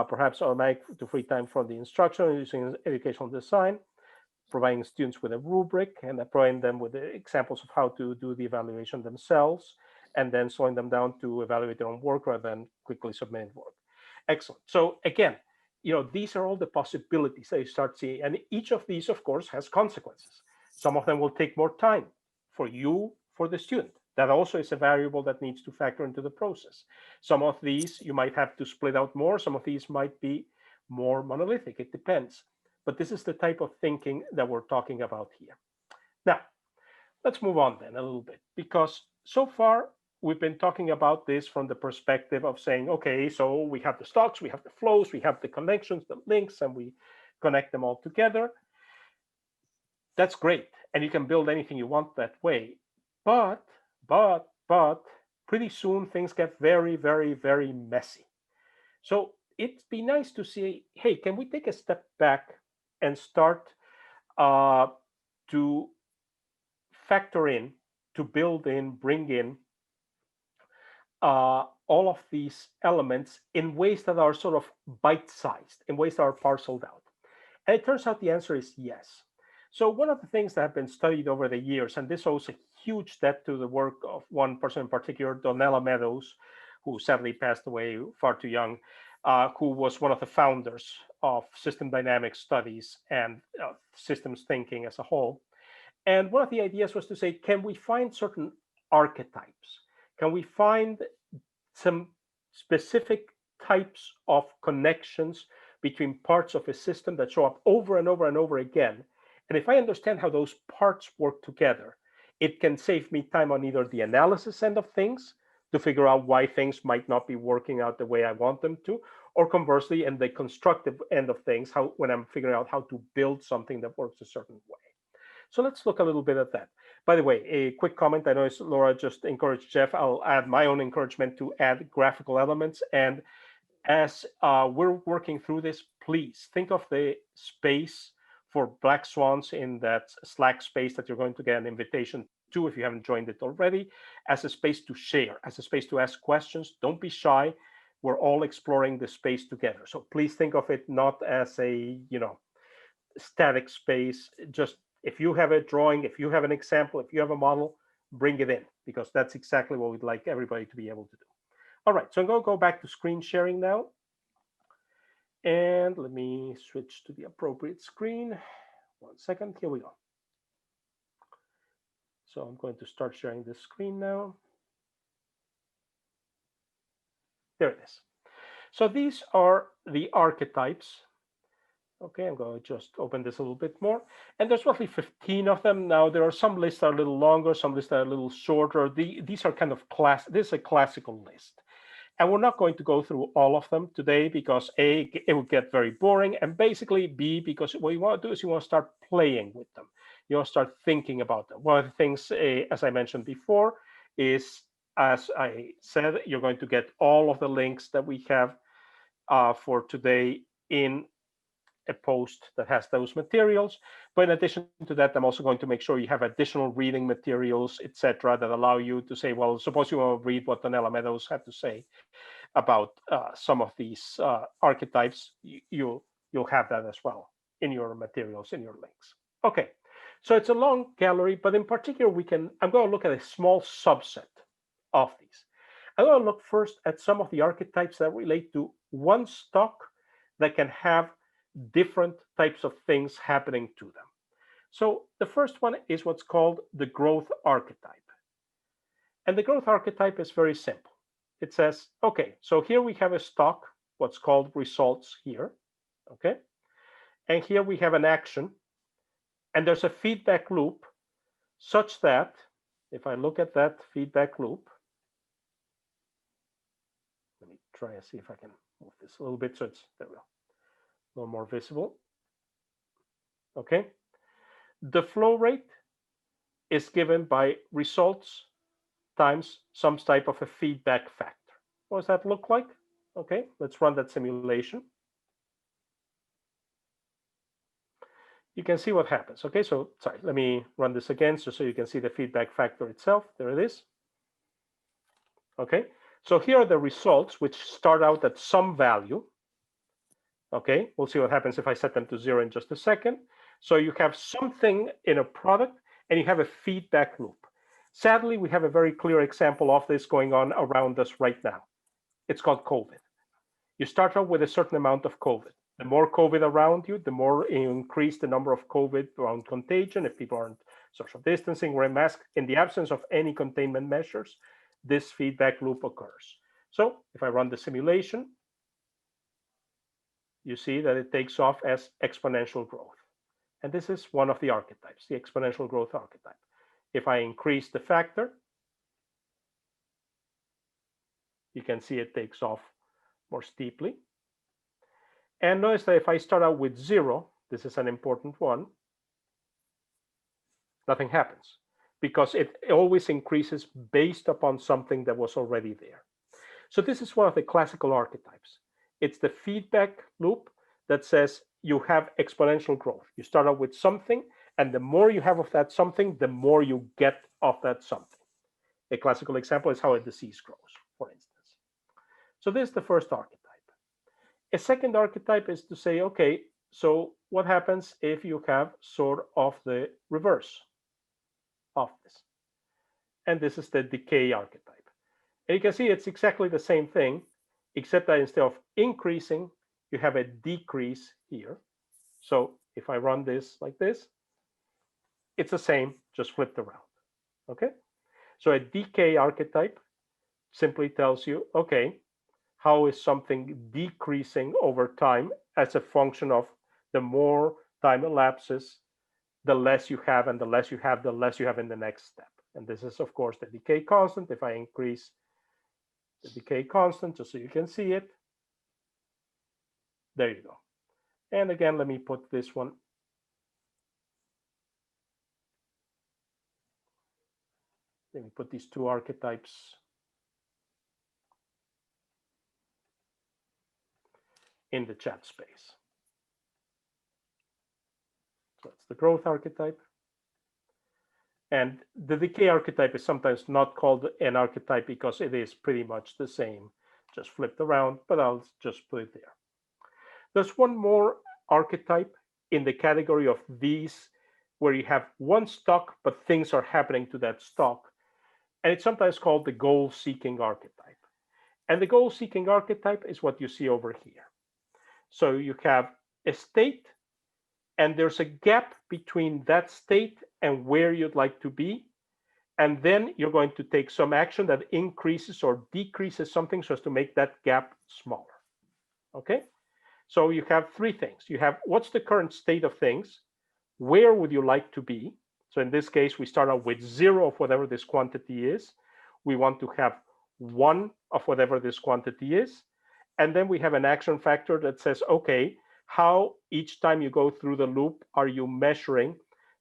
Speaker 2: perhaps automatic to free time from the instruction using educational design, providing students with a rubric and providing them with the examples of how to do the evaluation themselves, and then slowing them down to evaluate their own work rather than quickly submitting work. Excellent. So again, these are all the possibilities that you start seeing. And each of these, of course, has consequences. Some of them will take more time for you, for the student. That also is a variable that needs to factor into the process. Some of these you might have to split out more. Some of these might be more monolithic. It depends. but this is the type of thinking that we're talking about here. Now, let's move on then a little bit, because so far we've been talking about this from the perspective of saying, okay, so we have the stocks, we have the flows, we have the connections, the links, and we connect them all together. That's great. And you can build anything you want that way. But pretty soon things get very, very, very messy. So it'd be nice to see, hey, can we take a step back and start to factor in, to build in, bring in all of these elements in ways that are sort of bite-sized, in ways that are parceled out? And it turns out the answer is yes. So one of the things that have been studied over the years, and this owes a huge debt to the work of one person in particular, Donella Meadows, who sadly passed away far too young, who was one of the founders of system dynamics studies and systems thinking as a whole. And one of the ideas was to say, can we find certain archetypes? Can we find some specific types of connections between parts of a system that show up over and over and over again? And if I understand how those parts work together, it can save me time on either the analysis end of things to figure out why things might not be working out the way I want them to, or conversely, in the constructive end of things, when I'm figuring out how to build something that works a certain way. So let's look a little bit at that. By the way, a quick comment. I know Laura just encouraged Jeff. I'll add my own encouragement to add graphical elements. And as we're working through this, please think of the space for Black Swans in that Slack space that you're going to get an invitation to if you haven't joined it already, as a space to share, as a space to ask questions. Don't be shy. We're all exploring the space together. So please think of it not as a, static space. Just if you have a drawing, if you have an example, if you have a model, bring it in, because that's exactly what we'd like everybody to be able to do. All right, so I'm going to go back to screen sharing now. And let me switch to the appropriate screen. 1 second, here we go. So I'm going to start sharing this screen now. There it is. So these are the archetypes. Okay, I'm going to just open this a little bit more. And there's roughly 15 of them. Now, there are some lists that are a little longer, some lists that are a little shorter. These are kind of this is a classical list. And we're not going to go through all of them today because A, it would get very boring, and basically B, because what you want to do is you want to start playing with them. You want to start thinking about them. One of the things, as I mentioned before, is, as I said, you're going to get all of the links that we have for today in a post that has those materials. But in addition to that, I'm also going to make sure you have additional reading materials, etc., that allow you to say, well, suppose you want to read what Donella Meadows had to say about some of these archetypes, you'll have that as well in your materials, in your links. Okay, so it's a long gallery, but in particular, I'm going to look at a small subset of these. I'm going to look first at some of the archetypes that relate to one stock that can have different types of things happening to them. So the first one is what's called the growth archetype. And the growth archetype is very simple. It says, okay, so here we have a stock, what's called results here, okay? And here we have an action, and there's a feedback loop such that, if I look at that feedback loop, let me try and see if I can move this a little bit so it's, there we go, a little more visible. Okay, the flow rate is given by results times some type of a feedback factor. What does that look like? Okay, let's run that simulation. You can see what happens. Okay, so sorry, let me run this again so you can see the feedback factor itself. There it is. Okay, so here are the results which start out at some value. Okay, we'll see what happens if I set them to 0 in just a second. So you have something in a product and you have a feedback loop. Sadly, we have a very clear example of this going on around us right now. It's called COVID. You start out with a certain amount of COVID. The more COVID around you, the more you increase the number of COVID around contagion. If people aren't social distancing, wearing masks, in the absence of any containment measures, this feedback loop occurs. So if I run the simulation, you see that it takes off as exponential growth. And this is one of the archetypes, the exponential growth archetype. If I increase the factor, you can see it takes off more steeply. And notice that if I start out with 0, this is an important one, nothing happens because it always increases based upon something that was already there. So this is one of the classical archetypes. It's the feedback loop that says you have exponential growth. You start out with something, and the more you have of that something, the more you get of that something. A classical example is how a disease grows, for instance. So this is the first archetype. A second archetype is to say, okay, so what happens if you have sort of the reverse of this? And this is the decay archetype. And you can see it's exactly the same thing, except that instead of increasing, you have a decrease here. So if I run this like this, it's the same, just flipped around. Okay? So a decay archetype simply tells you, okay, how is something decreasing over time as a function of the more time elapses, the less you have, and the less you have, the less you have in the next step. And this is, of course, the decay constant. If I increase the decay constant, just so you can see it, there you go. And again, let me put this one. Let me put these two archetypes in the chat space. So that's the growth archetype. And the decay archetype is sometimes not called an archetype because it is pretty much the same, just flipped around, but I'll just put it there. There's one more archetype in the category of these where you have one stock, but things are happening to that stock. And it's sometimes called the goal-seeking archetype. And the goal-seeking archetype is what you see over here. So you have a state, and there's a gap between that state and where you'd like to be. And then you're going to take some action that increases or decreases something so as to make that gap smaller. Okay? So you have three things. You have what's the current state of things? Where would you like to be? So in this case, we start out with 0 of whatever this quantity is. We want to have 1 of whatever this quantity is. And then we have an action factor that says, okay, how each time you go through the loop are you measuring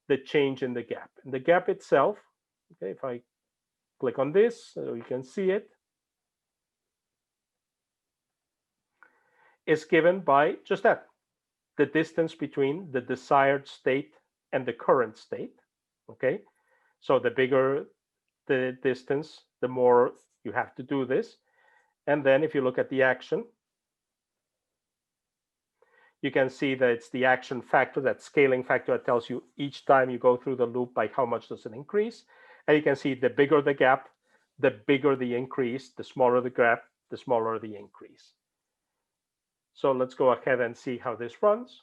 Speaker 2: the change in the gap? And the gap itself, okay, if I click on this, so you can see it, is given by just that, the distance between the desired state and the current state, okay? So the bigger the distance, the more you have to do this. And then if you look at the action, you can see that it's the action factor, that scaling factor that tells you each time you go through the loop by how much does it increase. And you can see the bigger the gap, the bigger the increase, the smaller the gap, the smaller the increase. So let's go ahead and see how this runs.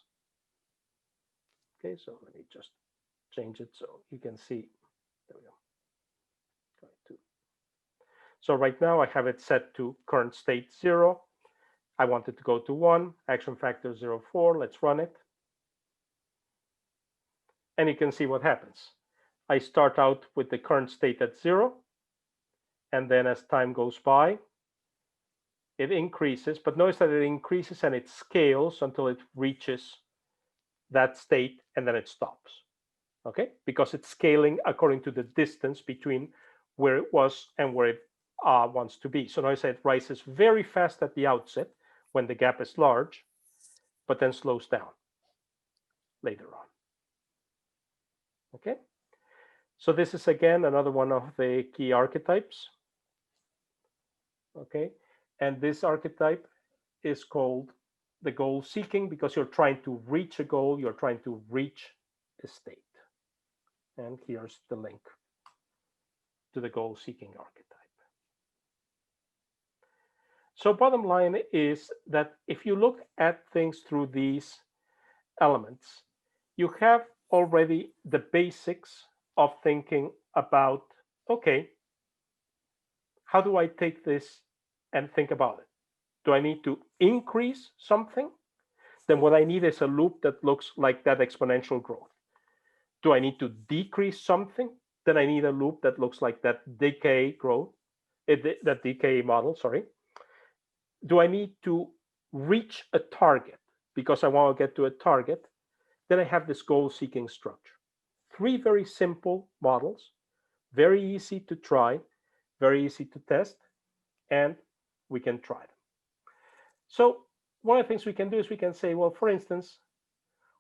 Speaker 2: Okay, so let me just change it so you can see. There we go. So right now I have it set to current state 0. I want it to go to 1, action factor 0.4. Let's run it. And you can see what happens. I start out with the current state at 0. And then as time goes by, it increases. But notice that it increases and it scales until it reaches that state and then it stops. Okay? Because it's scaling according to the distance between where it was and where it wants to be. So notice that it rises very fast at the outset when the gap is large, but then slows down later on. Okay, so this is again another one of the key archetypes. Okay, and this archetype is called the goal seeking because you're trying to reach a goal, you're trying to reach a state. And here's the link to the goal seeking archetype. So bottom line is that if you look at things through these elements, you have already the basics of thinking about, okay, how do I take this and think about it? Do I need to increase something? then what I need is a loop that looks like that exponential growth. Do I need to decrease something? Then I need a loop that looks like that decay growth, that decay model, sorry. Do I need to reach a target because I want to get to a target? Then I have this goal-seeking structure. 3 very simple models, very easy to try, very easy to test, and we can try them. So one of the things we can do is we can say, well, for instance,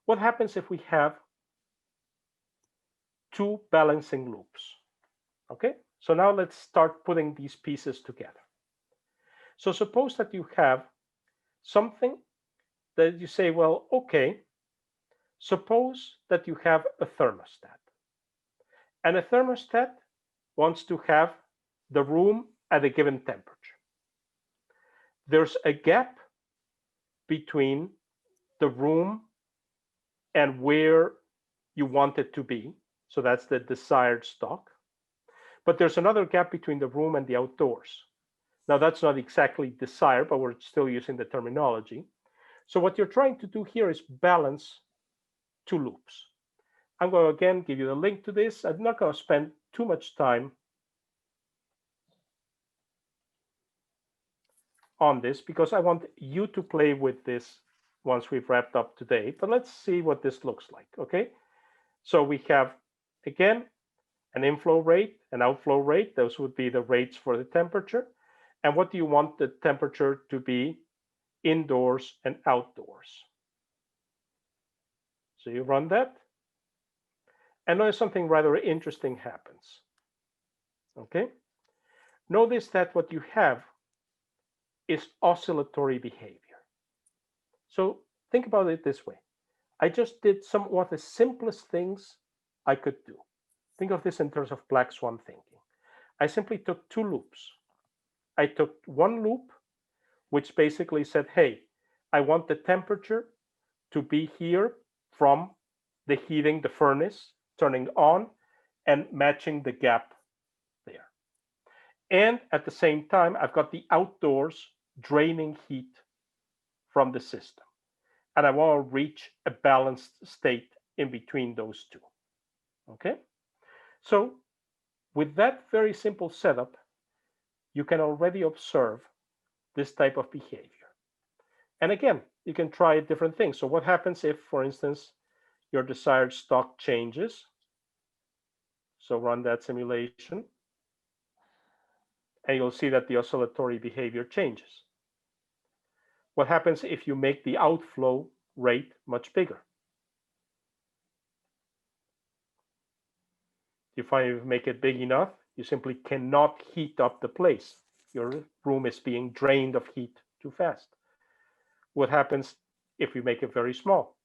Speaker 2: what happens if we have 2 balancing loops? Okay, so now let's start putting these pieces together. So suppose that you have something that you say, well, okay, suppose that you have a thermostat. And a thermostat wants to have the room at a given temperature. There's a gap between the room and where you want it to be. So that's the desired stock. But there's another gap between the room and the outdoors. Now that's not exactly desired, but we're still using the terminology. So what you're trying to do here is balance 2 loops. I'm going to again give you the link to this. I'm not going to spend too much time on this because I want you to play with this once we've wrapped up today. But let's see what this looks like, okay? So we have, again, an inflow rate, an outflow rate. Those would be the rates for the temperature. And what do you want the temperature to be indoors and outdoors? So you run that. And notice something rather interesting happens. Okay? Notice that what you have is oscillatory behavior. So think about it this way. I just did some of the simplest things I could do. Think of this in terms of Black Swan thinking. I simply took 2 loops. I took one loop, which basically said, hey, I want the temperature to be here from the heating, the furnace, turning on and matching the gap there. And at the same time, I've got the outdoors draining heat from the system. And I want to reach a balanced state in between those 2. Okay? So with that very simple setup, you can already observe this type of behavior. And again, you can try different things. So what happens if, for instance, your desired stock changes? So run that simulation. And you'll see that the oscillatory behavior changes. What happens if you make the outflow rate much bigger? You find if you make it big enough, you simply cannot heat up the place. Your room is being drained of heat too fast. What happens if you make it very small?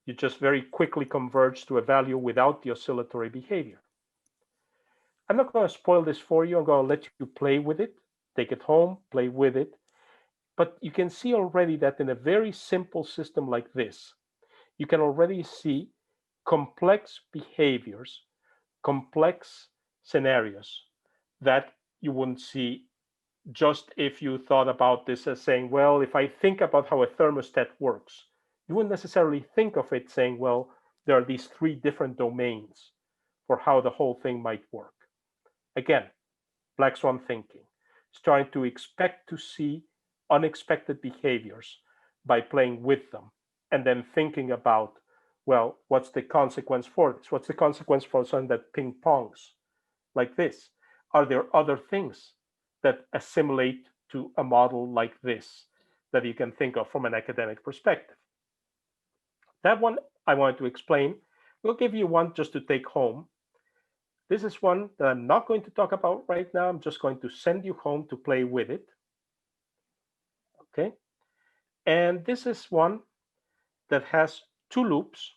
Speaker 2: You just very quickly converge to a value without the oscillatory behavior. I'm not going to spoil this for you. I'm going to let you play with it, take it home, play with it. But you can see already that in a very simple system like this, you can already see complex behaviors, complex scenarios that you wouldn't see just if you thought about this as saying, well, if I think about how a thermostat works, you wouldn't necessarily think of it saying, well, there are these 3 different domains for how the whole thing might work. Again, Black Swan thinking is trying to expect to see unexpected behaviors by playing with them and then thinking about, well, what's the consequence for this? What's the consequence for something that ping pongs like this? Are there other things that assimilate to a model like this that you can think of from an academic perspective? That one I wanted to explain. We'll give you one just to take home. This is one that I'm not going to talk about right now. I'm just going to send you home to play with it. Okay. And this is one that has 2 loops.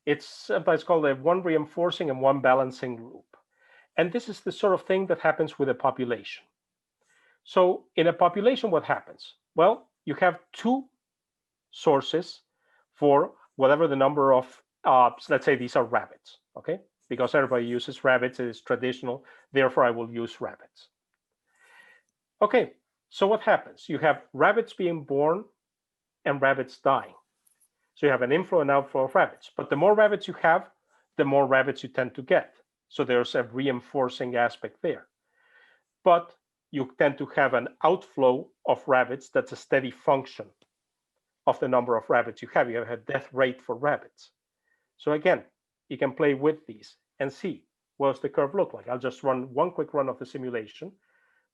Speaker 2: It's sometimes called a 1 reinforcing and 1 balancing loop. And this is the sort of thing that happens with a population. So in a population, what happens? Well, you have 2 sources for whatever the number of, let's say these are rabbits, okay? Because everybody uses rabbits, it is traditional, therefore I will use rabbits. Okay, So what happens? You have rabbits being born and rabbits dying. So you have an inflow and outflow of rabbits. But the more rabbits you have, the more rabbits you tend to get. So there's a reinforcing aspect there. But you tend to have an outflow of rabbits that's a steady function of the number of rabbits you have. You have a death rate for rabbits. So again, you can play with these and see what does the curve look like. I'll just run one quick run of the simulation,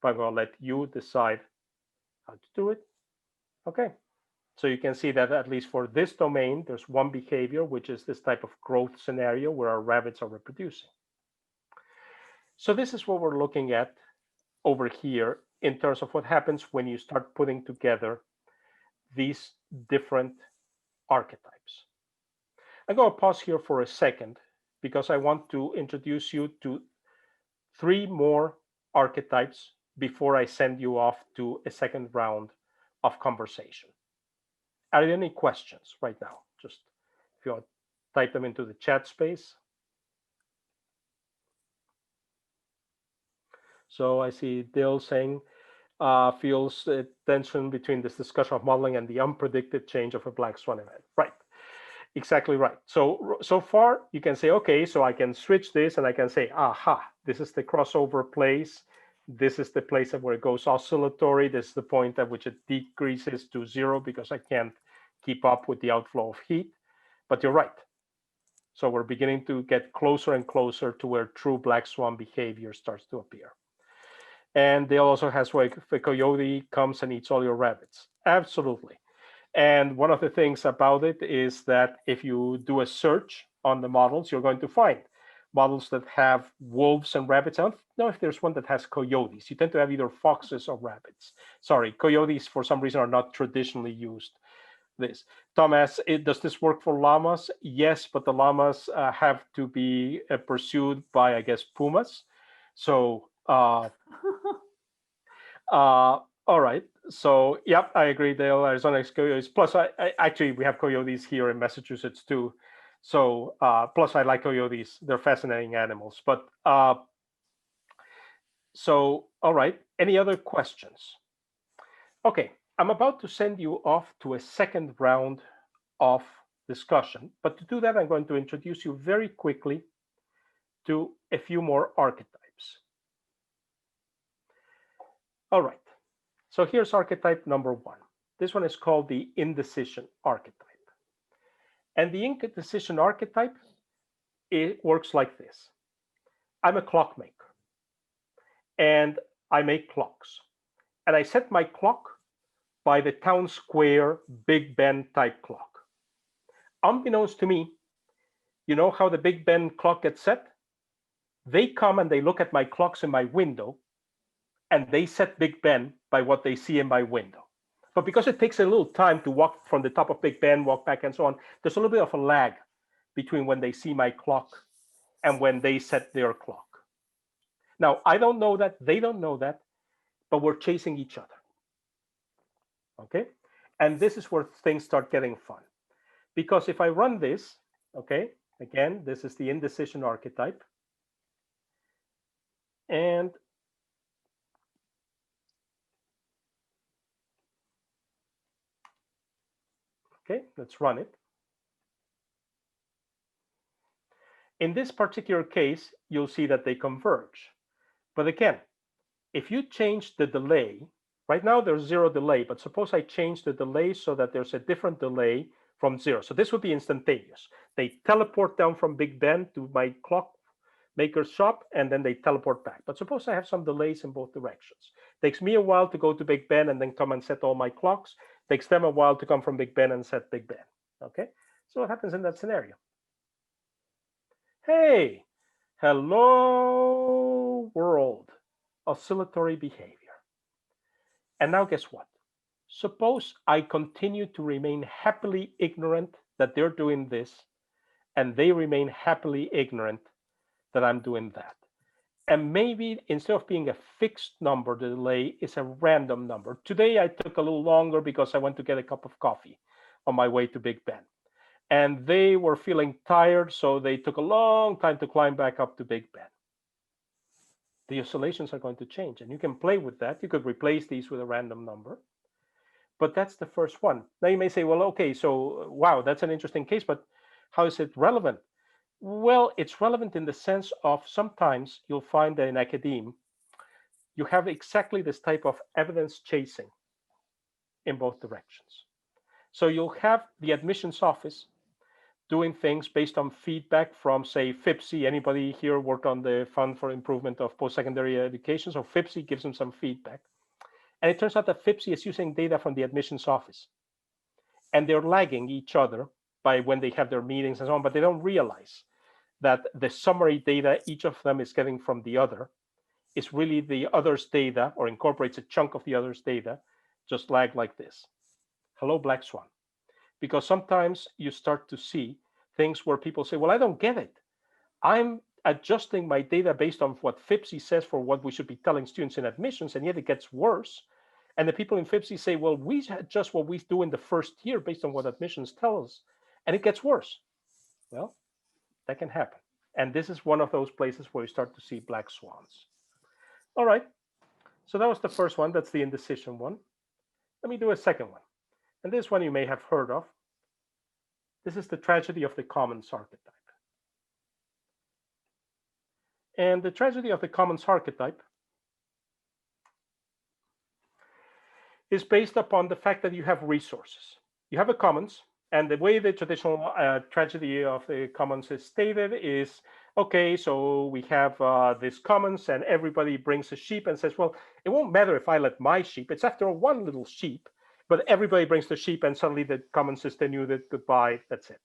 Speaker 2: but I'm going to let you decide how to do it. Okay. So you can see that at least for this domain, there's one behavior, which is this type of growth scenario where our rabbits are reproducing. So this is what we're looking at over here in terms of what happens when you start putting together these different archetypes. I'm going to pause here for a second because I want to introduce you to 3 more archetypes before I send you off to a second round of conversation. Are there any questions right now? Just if you want to type them into the chat space. So I see Dale saying, feels the tension between this discussion of modeling and the unpredicted change of a Black Swan event. Right, exactly right. So far you can say, okay, so I can switch this and I can say, aha, this is the crossover place. This is the place where it goes oscillatory. This is the point at which it decreases to 0 because I can't keep up with the outflow of heat. But you're right. So we're beginning to get closer and closer to where true Black Swan behavior starts to appear. And they also has where the coyote comes and eats all your rabbits. Absolutely. And one of the things about it is that if you do a search on the models, you're going to find models that have wolves and rabbits. I don't know if there's one that has coyotes. You tend to have either foxes or rabbits. Sorry, coyotes for some reason are not traditionally used. This. Thomas, does this work for llamas? Yes, but the llamas have to be pursued by, I guess, pumas. So, all right. So, yep, I agree, Dale. Arizona is coyotes. Plus, I actually, we have coyotes here in Massachusetts too. So, plus I like coyotes. They're fascinating animals. But, so, all right. Any other questions? Okay, I'm about to send you off to a second round of discussion. But to do that, I'm going to introduce you very quickly to a few more archetypes. All right. So here's archetype number 1. This one is called the indecision archetype. And the indecision archetype, it works like this. I'm a clockmaker, and I make clocks. And I set my clock by the town square Big Ben type clock. Unbeknownst to me, you know how the Big Ben clock gets set? They come and they look at my clocks in my window, and they set Big Ben by what they see in my window. But because it takes a little time to walk from the top of Big Ben, walk back and so on, there's a little bit of a lag between when they see my clock and when they set their clock. Now, I don't know that, they don't know that, but we're chasing each other. Okay? And this is where things start getting fun. Because if I run this, okay, again, this is the indecision archetype. And okay, let's run it. In this particular case, you'll see that they converge. But again, if you change the delay, right now there's 0 delay, but suppose I change the delay so that there's a different delay from 0. So this would be instantaneous. They teleport down from Big Ben to my clockmaker's shop, and then they teleport back. But suppose I have some delays in both directions. Takes me a while to go to Big Ben and then come and set all my clocks. Takes them a while to come from Big Ben and set Big Ben. Okay, so what happens in that scenario? Hey, hello world, oscillatory behavior. And now guess what? Suppose I continue to remain happily ignorant that they're doing this, and they remain happily ignorant that I'm doing that. And maybe instead of being a fixed number, the delay is a random number. Today I took a little longer because I went to get a cup of coffee on my way to Big Ben. And they were feeling tired, so they took a long time to climb back up to Big Ben. the oscillations are going to change. And you can play with that. You could replace these with a random number. But that's the first one. Now you may say, well, okay, so wow, that's an interesting case, but how is it relevant? Well, it's relevant in the sense of sometimes you'll find that in academia, you have exactly this type of evidence chasing in both directions. So you'll have the admissions office doing things based on feedback from, say, FIPSI. Anybody here worked on the Fund for Improvement of Post-Secondary Education? So FIPSI gives them some feedback. And it turns out that FIPSI is using data from the admissions office. And they're lagging each other by when they have their meetings and so on, but they don't realize that the summary data each of them is getting from the other is really the other's data, or incorporates a chunk of the other's data, just lag like this. Hello, Black Swan. Because sometimes you start to see things where people say, well, I don't get it. I'm adjusting my data based on what FIPSI says for what we should be telling students in admissions, and yet it gets worse. And the people in FIPSI say, well, we adjust what we do in the first year based on what admissions tell us, and it gets worse. Well, that can happen. And this is one of those places where you start to see black swans. All right, so that was the first one. That's the indecision one. Let me do a second one. And this one you may have heard of. This is the tragedy of the commons archetype. And the tragedy of the commons archetype is based upon the fact that you have resources. You have a commons, and the way the traditional tragedy of the commons is stated is, okay, so we have this commons, and everybody brings a sheep and says, well, it won't matter if I let my sheep, it's after all one little sheep, but everybody brings the sheep, and suddenly the commons is denuded, goodbye, that's it.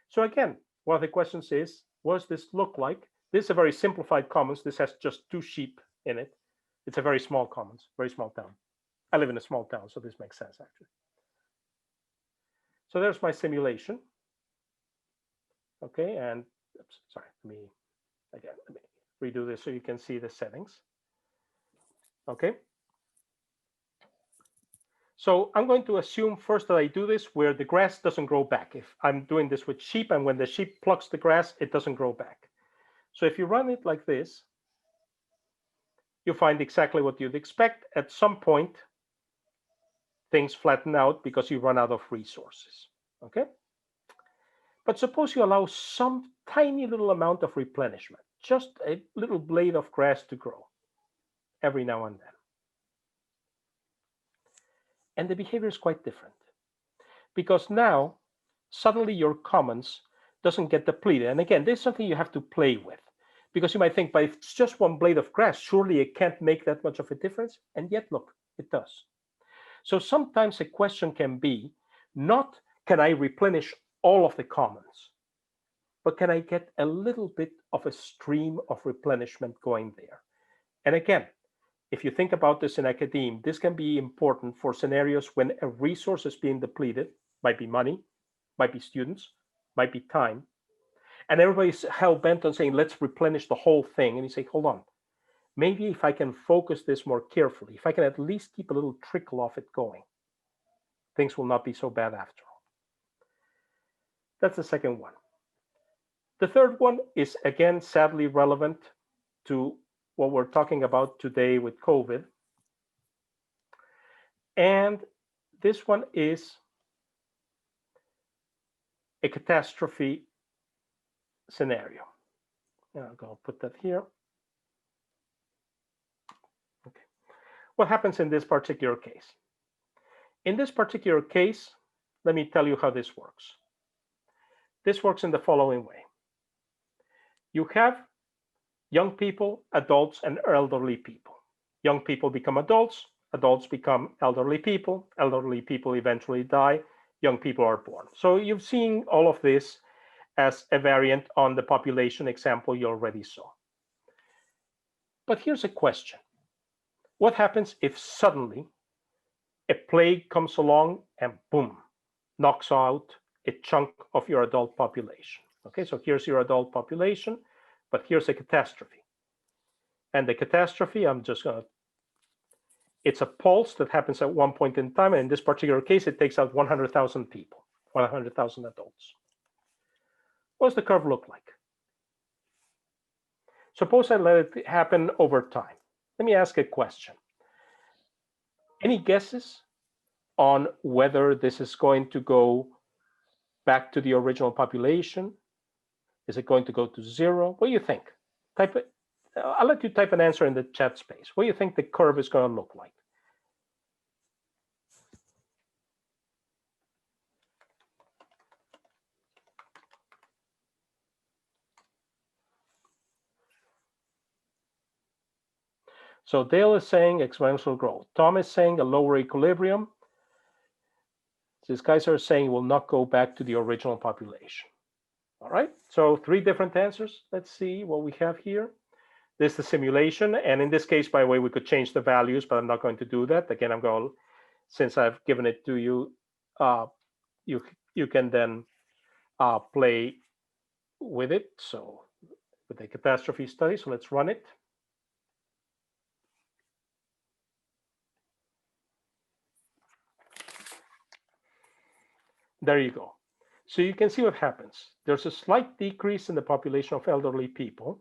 Speaker 2: So again, one of the questions is, what does this look like? This is a very simplified commons. This has just 2 sheep in it. It's a very small commons, very small town. I live in a small town, so this makes sense, actually. So there's my simulation. Okay, and oops, sorry, let me redo this so you can see the settings. Okay. So I'm going to assume first that I do this where the grass doesn't grow back. If I'm doing this with sheep, and when the sheep plucks the grass, it doesn't grow back. So if you run it like this, you find exactly what you'd expect. At some point, things flatten out because you run out of resources. Okay. But suppose you allow some tiny little amount of replenishment, just a little blade of grass to grow every now and then. And the behavior is quite different, because now suddenly your commons doesn't get depleted. And again, this is something you have to play with, because you might think, but if it's just one blade of grass, surely it can't make that much of a difference. And yet, look, it does. So sometimes a question can be not, can I replenish all of the commons, but can I get a little bit of a stream of replenishment going there? And again, if you think about this in academia, this can be important for scenarios when a resource is being depleted, might be money, might be students, might be time, and everybody's hell-bent on saying, let's replenish the whole thing. And you say, hold on, maybe if I can focus this more carefully, if I can at least keep a little trickle of it going, things will not be so bad after all. That's the second one. The third one is, again, sadly relevant to what we're talking about today with COVID. And this one is a catastrophe scenario. Now I'll put that here. Okay. What happens in this particular case? In this particular case, let me tell you how this works. This works in the following way. You have young people, adults, and elderly people. Young people become adults, adults become elderly people eventually die, young people are born. So you've seen all of this as a variant on the population example you already saw. But here's a question. What happens if suddenly a plague comes along and boom, knocks out a chunk of your adult population? Okay, so here's your adult population, but here's a catastrophe. And the catastrophe, it's a pulse that happens at one point in time. And in this particular case, it takes out 100,000 people, 100,000 adults. What does the curve look like? Suppose I let it happen over time. Let me ask a question. Any guesses on whether this is going to go back to the original population? Is it going to go to 0? What do you think? Type it. I'll let you type an answer in the chat space. What do you think the curve is going to look like? So Dale is saying exponential growth. Tom is saying a lower equilibrium. These guys are saying it will not go back to the original population. All right, so 3 different answers. Let's see what we have here. This is the simulation, and in this case, by the way, we could change the values, but I'm not going to do that. Again, I'm going to, since I've given it to you, you can then play with it. So with the catastrophe study, so let's run it. There you go. So you can see what happens. There's a slight decrease in the population of elderly people.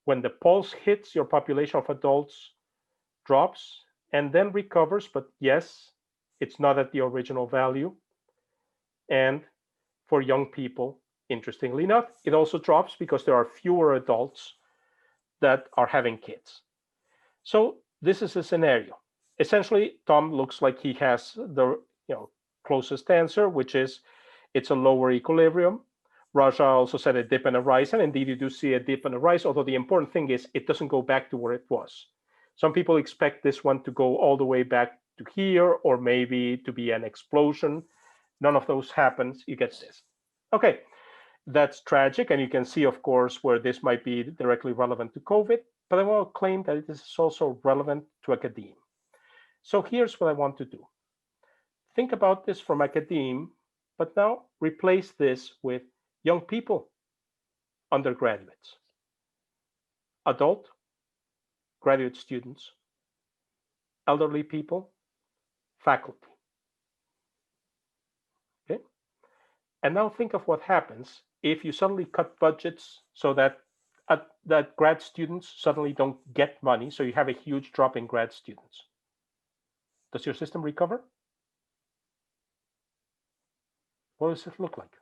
Speaker 2: When the pulse hits, your population of adults drops and then recovers, but yes, it's not at the original value. And for young people, interestingly enough, it also drops because there are fewer adults that are having kids. So this is a scenario. Essentially, Tom looks like he has the closest answer, which is it's a lower equilibrium. Raja also said a dip and a rise, and indeed you do see a dip and a rise, although the important thing is it doesn't go back to where it was. Some people expect this one to go all the way back to here, or maybe to be an explosion. None of those happens. You get this. Okay, that's tragic, and you can see, of course, where this might be directly relevant to COVID, but I want to claim that it is also relevant to academia. So here's what I want to do. Think about this from academia, but now replace this with young people, undergraduates, adult, graduate students, elderly people, faculty. Okay? And now think of what happens if you suddenly cut budgets so that grad students suddenly don't get money, so you have a huge drop in grad students. Does your system recover? What does it look like?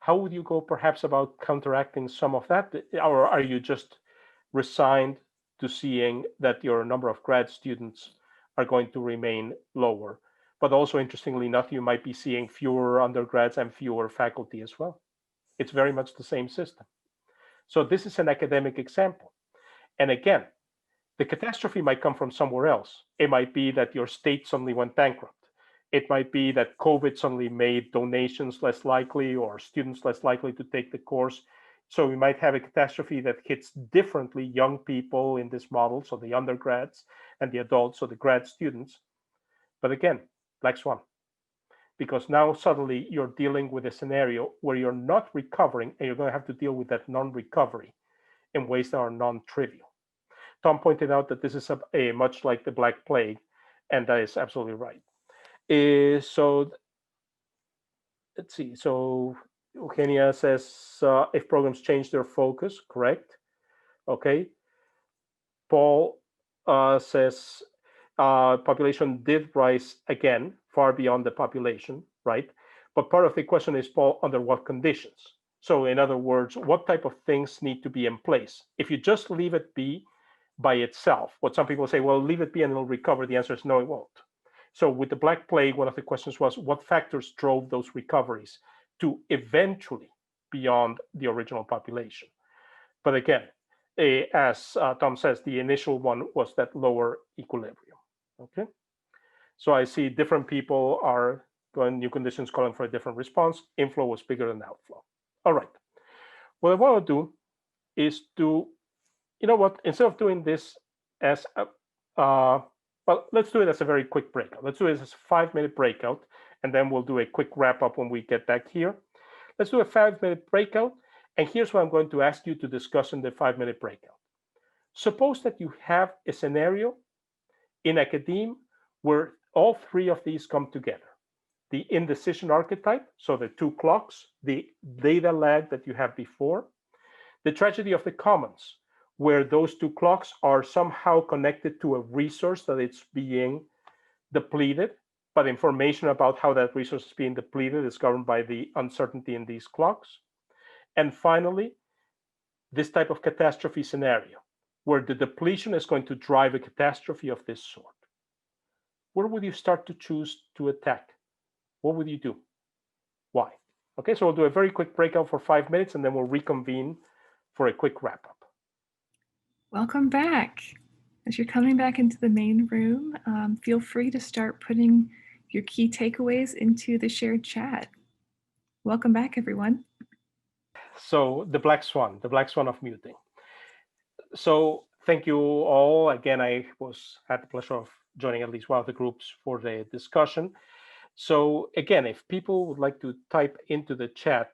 Speaker 2: How would you go perhaps about counteracting some of that? Or are you just resigned to seeing that your number of grad students are going to remain lower? But also, interestingly enough, you might be seeing fewer undergrads and fewer faculty as well. It's very much the same system. So this is an academic example. And again, the catastrophe might come from somewhere else. It might be that your state suddenly went bankrupt. It might be that COVID suddenly made donations less likely or students less likely to take the course. So we might have a catastrophe that hits differently young people in this model, so the undergrads, and the adults, so the grad students. But again, Black Swan, because now suddenly you're dealing with a scenario where you're not recovering, and you're going to have to deal with that non-recovery in ways that are non-trivial. Tom pointed out that this is a much like the Black Plague, and that is absolutely right. So let's see. So Eugenia says if programs change their focus, correct? Okay. Paul says population did rise again, far beyond the population, right? But part of the question is, Paul, under what conditions? So in other words, what type of things need to be in place? If you just leave it be by itself, what some people say, well, leave it be and it'll recover. The answer is no, it won't. So with the Black Plague, one of the questions was, what factors drove those recoveries to eventually beyond the original population? But again, as Tom says, the initial one was that lower equilibrium. Okay, so I see different people are going new conditions calling for a different response. Inflow was bigger than outflow. All right, what I want to do is to, you know what, instead of doing this as a well, let's do it as a very quick breakout. Let's do it as a 5-minute breakout, and then we'll do a quick wrap up when we get back here. Let's do a 5-minute breakout, and here's what I'm going to ask you to discuss in the 5-minute breakout. Suppose that you have a scenario in academia where all 3 of these come together. The indecision archetype, so the 2 clocks, the data lag that you have before, The tragedy of the commons, where those two clocks are somehow connected to a resource that it's being depleted, but information about how that resource is being depleted is governed by the uncertainty in these clocks. And finally, this type of catastrophe scenario, where the depletion is going to drive a catastrophe of this sort. Where would you start to choose to attack? What would you do? Why? Okay, so we'll do a very quick breakout for 5 minutes, and then we'll reconvene for a quick wrap up.
Speaker 1: Welcome back. As you're coming back into the main room, feel free to start putting your key takeaways into the shared chat. Welcome back, everyone.
Speaker 2: So the Black Swan of muting. So thank you all. Again, I had the pleasure of joining at least one of the groups for the discussion. So again, if people would like to type into the chat,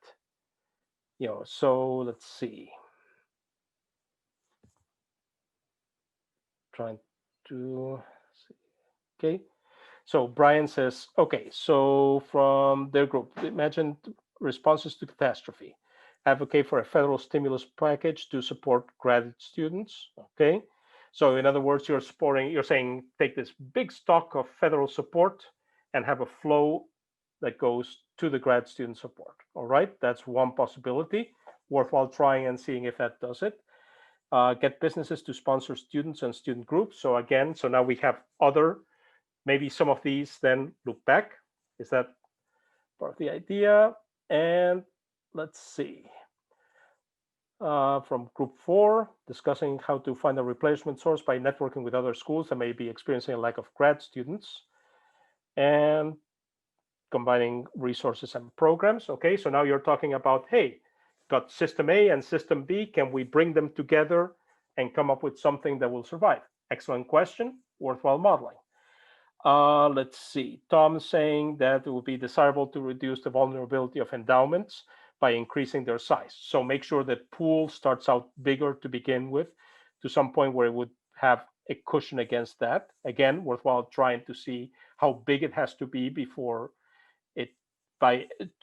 Speaker 2: so let's see. Trying to see. Okay. So Brian says, okay, so from their group, imagine responses to catastrophe. Advocate for a federal stimulus package to support graduate students. Okay. So in other words, you're saying take this big stock of federal support and have a flow that goes to the grad student support. All right. That's one possibility. Worthwhile trying and seeing if that does it. Get businesses to sponsor students and student groups. So again, so now we have maybe some of these then loop back. Is that part of the idea? And let's see. From group 4, discussing how to find a replacement source by networking with other schools that may be experiencing a lack of grad students. And combining resources and programs. Okay, so now you're talking about, hey, got system A and system B. Can we bring them together and come up with something that will survive? Excellent question, worthwhile modeling. Let's see, Tom saying that it would be desirable to reduce the vulnerability of endowments by increasing their size. So make sure that pool starts out bigger to begin with, to some point where it would have a cushion against that. Again, worthwhile trying to see how big it has to be before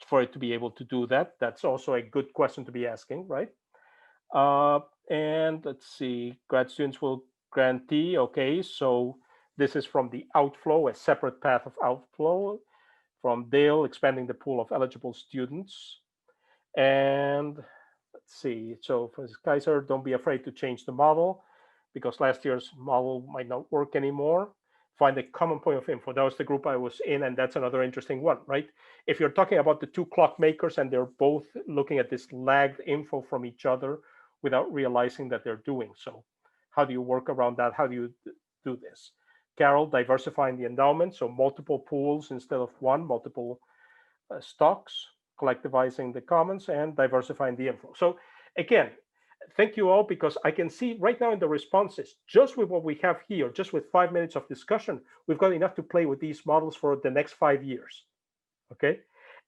Speaker 2: for it to be able to do that. That's also a good question to be asking, right? And let's see, grad students will grantee. Okay, so this is from the outflow, a separate path of outflow from Dale, expanding the pool of eligible students. And let's see, so for Kaiser, don't be afraid to change the model because last year's model might not work anymore. Find a common point of info. That was the group I was in, and that's another interesting one, right? If you're talking about the two clock makers and they're both looking at this lagged info from each other without realizing that they're doing so, how do you work around that? How do you do this? Carol, diversifying the endowment, so multiple pools instead of one, multiple stocks, collectivizing the commons, and diversifying the info. So again, thank you all, because I can see right now in the responses, just with what we have here, just with 5 minutes of discussion, we've got enough to play with these models for the next 5 years. Okay,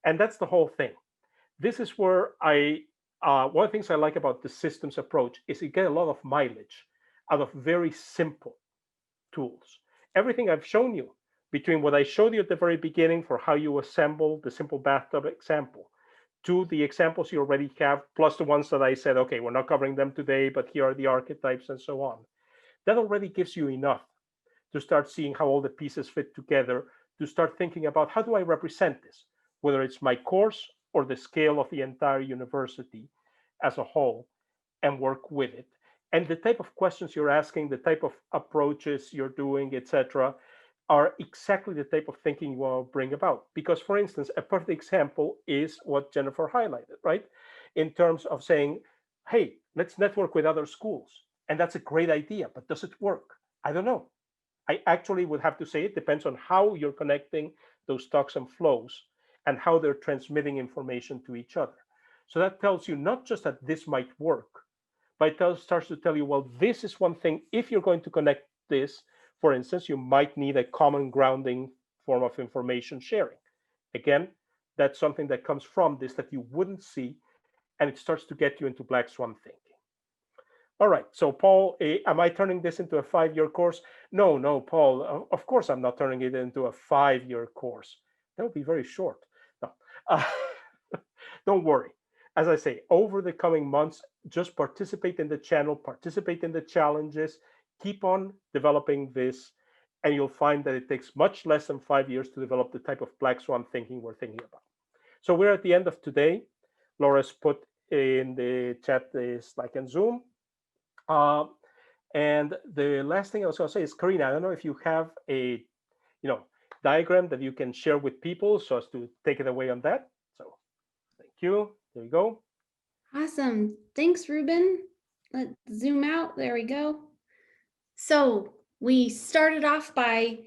Speaker 2: and that's the whole thing. This is where one of the things I like about the systems approach is you get a lot of mileage out of very simple tools. Everything I've shown you, between what I showed you at the very beginning for how you assemble the simple bathtub example, to the examples you already have, plus the ones that I said, okay, we're not covering them today, but here are the archetypes and so on. That already gives you enough to start seeing how all the pieces fit together, to start thinking about how do I represent this, whether it's my course or the scale of the entire university as a whole, and work with it. And the type of questions you're asking, the type of approaches you're doing, etc., are exactly the type of thinking you want to bring about. Because, for instance, a perfect example is what Jennifer highlighted, right? In terms of saying, hey, let's network with other schools. And that's a great idea, but does it work? I don't know. I actually would have to say it depends on how you're connecting those stocks and flows and how they're transmitting information to each other. So that tells you not just that this might work, but it starts to tell you, well, this is one thing. If you're going to connect this, for instance, you might need a common grounding form of information sharing. Again, that's something that comes from this that you wouldn't see, and it starts to get you into Black Swan thinking. All right, so Paul, am I turning this into a 5-year course? No, Paul, of course I'm not turning it into a 5-year course. That would be very short. No, don't worry. as I say, over the coming months, just participate in the channel, participate in the challenges, keep on developing this, and you'll find that it takes much less than 5 years to develop the type of Black Swan thinking we're thinking about. So we're at the end of today. Laura's put in the chat the Slack and Zoom. And the last thing I was going to say is, Karina, I don't know if you have a diagram that you can share with people so as to take it away on that. So thank you. There you go.
Speaker 6: Awesome. Thanks, Ruben. Let's zoom out. There we go. So we started off by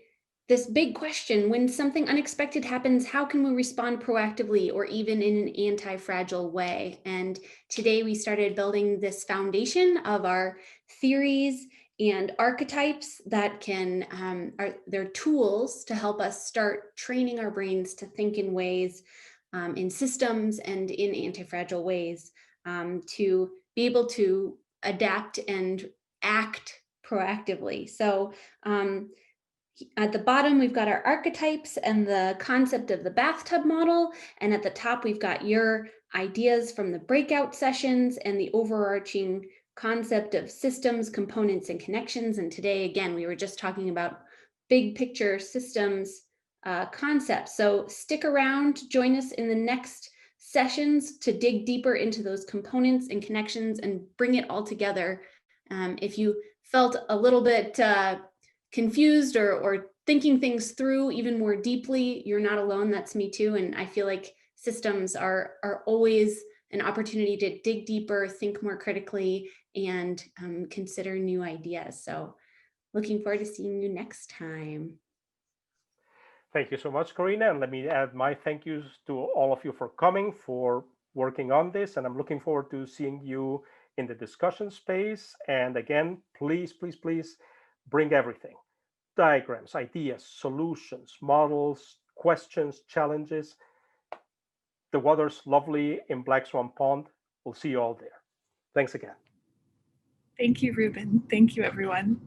Speaker 6: this big question: when something unexpected happens, how can we respond proactively or even in an anti-fragile way? And today we started building this foundation of our theories and archetypes that can, they're tools to help us start training our brains to think in ways, in systems and in anti-fragile ways, to be able to adapt and act proactively. So at the bottom, we've got our archetypes and the concept of the bathtub model. And at the top, we've got your ideas from the breakout sessions and the overarching concept of systems, components, and connections. And today, again, we were just talking about big picture systems concepts. So stick around, join us in the next sessions to dig deeper into those components and connections and bring it all together. If you felt a little bit confused or thinking things through even more deeply, you're not alone. That's me too. And I feel like systems are always an opportunity to dig deeper, think more critically, and consider new ideas. So looking forward to seeing you next time.
Speaker 2: Thank you so much, Karina. And let me add my thank yous to all of you for coming, for working on this. And I'm looking forward to seeing you in the discussion space. And again, please, please, please bring everything: diagrams, ideas, solutions, models, questions, challenges. The water's lovely in Black Swan Pond. We'll see you all there. Thanks again.
Speaker 1: Thank you, Ruben. Thank you, everyone.